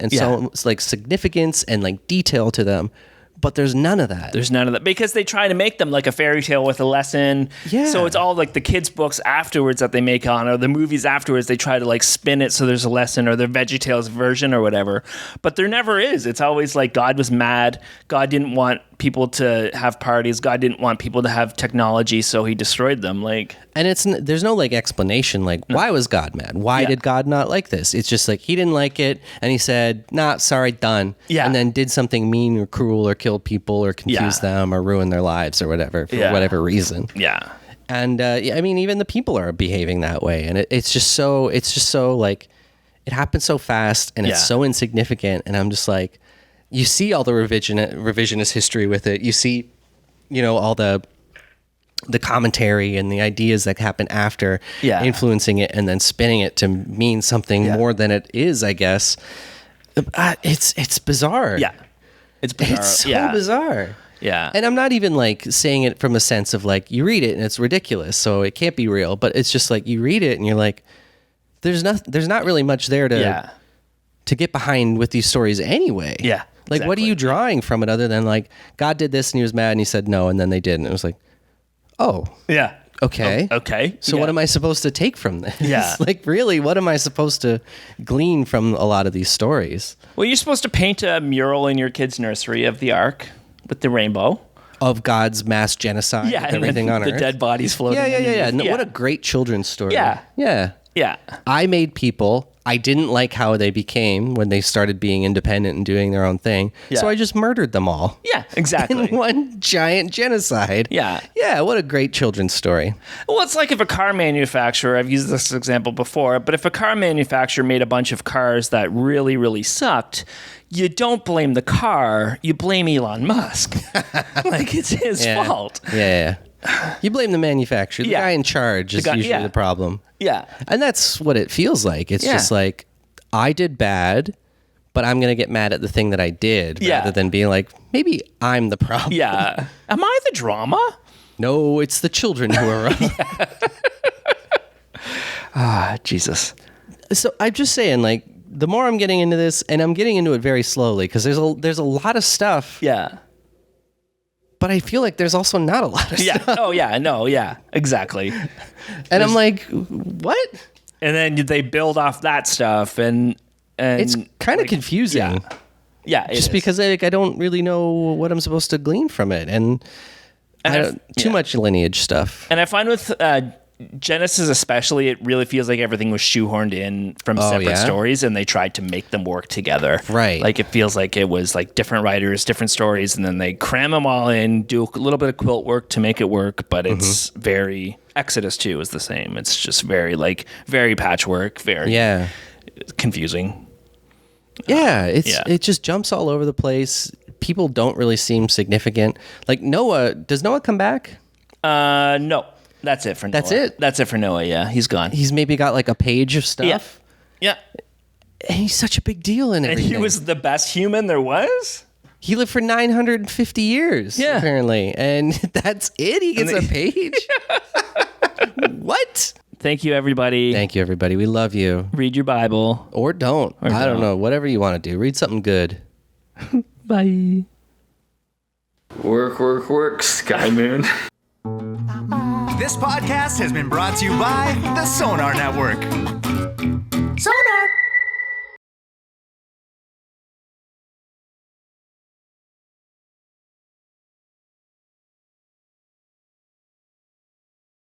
and like detail to them. But there's none of that. There's none of that because they try to make them like a fairy tale with a lesson. Yeah. So it's all like the kids' books afterwards that they make on, or the movies afterwards. They try to like spin it so there's a lesson, or the VeggieTales version or whatever. But there never is. It's always like God was mad. God didn't want people to have parties. God didn't want people to have technology, so he destroyed them. Like, and there's no like explanation. Like, why was God mad? Why did God not like this? It's just like he didn't like it, and he said, "Nah, sorry, done." Yeah. And then did something mean or cruel or killed people or confused them or ruined their lives or whatever for whatever reason. Yeah. And I mean, even the people are behaving that way, and it's just so like it happens so fast, and it's so insignificant, and I'm just like. You see all the revisionist history with it. You see, all the commentary and the ideas that happen after influencing it and then spinning it to mean something more than it is, I guess. It's bizarre. Yeah. It's bizarre. It's so bizarre. Yeah. And I'm not even like saying it from a sense of like, you read it and it's ridiculous, so it can't be real. But it's just like you read it and you're like, there's not really much there to get behind with these stories anyway. Yeah. Like, what are you drawing from it other than like, God did this and he was mad and he said no, and then they did. And it was like, oh. Yeah. Okay. Okay. So what am I supposed to take from this? Yeah. Like, really, what am I supposed to glean from a lot of these stories? Well, you're supposed to paint a mural in your kid's nursery of the Ark with the rainbow. Of God's mass genocide and everything on Earth. The dead bodies floating. Yeah. No, what a great children's story. Yeah. Yeah. Yeah. I made people. I didn't like how they became when they started being independent and doing their own thing. Yeah. So I just murdered them all. Yeah, exactly. In one giant genocide. Yeah. Yeah, what a great children's story. Well, it's like if a car manufacturer, I've used this example before, but if a car manufacturer made a bunch of cars that really, really sucked, you don't blame the car, you blame Elon Musk. Like, it's his fault. Yeah. You blame the manufacturer. The guy in charge is usually the problem. Yeah. And that's what it feels like. It's just like, I did bad, but I'm going to get mad at the thing that I did rather than being like, maybe I'm the problem. Yeah. Am I the drama? No, it's the children who are wrong. Jesus. So I'm just saying, like, the more I'm getting into this, and I'm getting into it very slowly, because there's a lot of stuff. Yeah. But I feel like there's also not a lot of stuff. Oh, yeah. No, yeah. Exactly. And I'm like, what? And then they build off that stuff, and it's kind of confusing. Yeah, just because I don't really know what I'm supposed to glean from it, and too much lineage stuff. And I find with Genesis especially, it really feels like everything was shoehorned in from separate stories, and they tried to make them work together. Right. Like, it feels like it was like different writers, different stories, and then they cram them all in, do a little bit of quilt work to make it work, but it's very... Exodus 2 is the same. It's just very patchwork, very confusing. Yeah, it just jumps all over the place. People don't really seem significant. Like Noah, does Noah come back? No. That's it for Noah. That's it? That's it for Noah, yeah. He's gone. He's maybe got like a page of stuff. Yeah. And he's such a big deal in everything. And he was the best human there was? He lived for 950 years, apparently. And that's it? He gets a page? What? Thank you, everybody. Thank you, everybody. We love you. Read your Bible. Or don't. I don't know. Whatever you want to do. Read something good. Bye. Work, Sky Moon. This podcast has been brought to you by the Sonar Network. Sonar.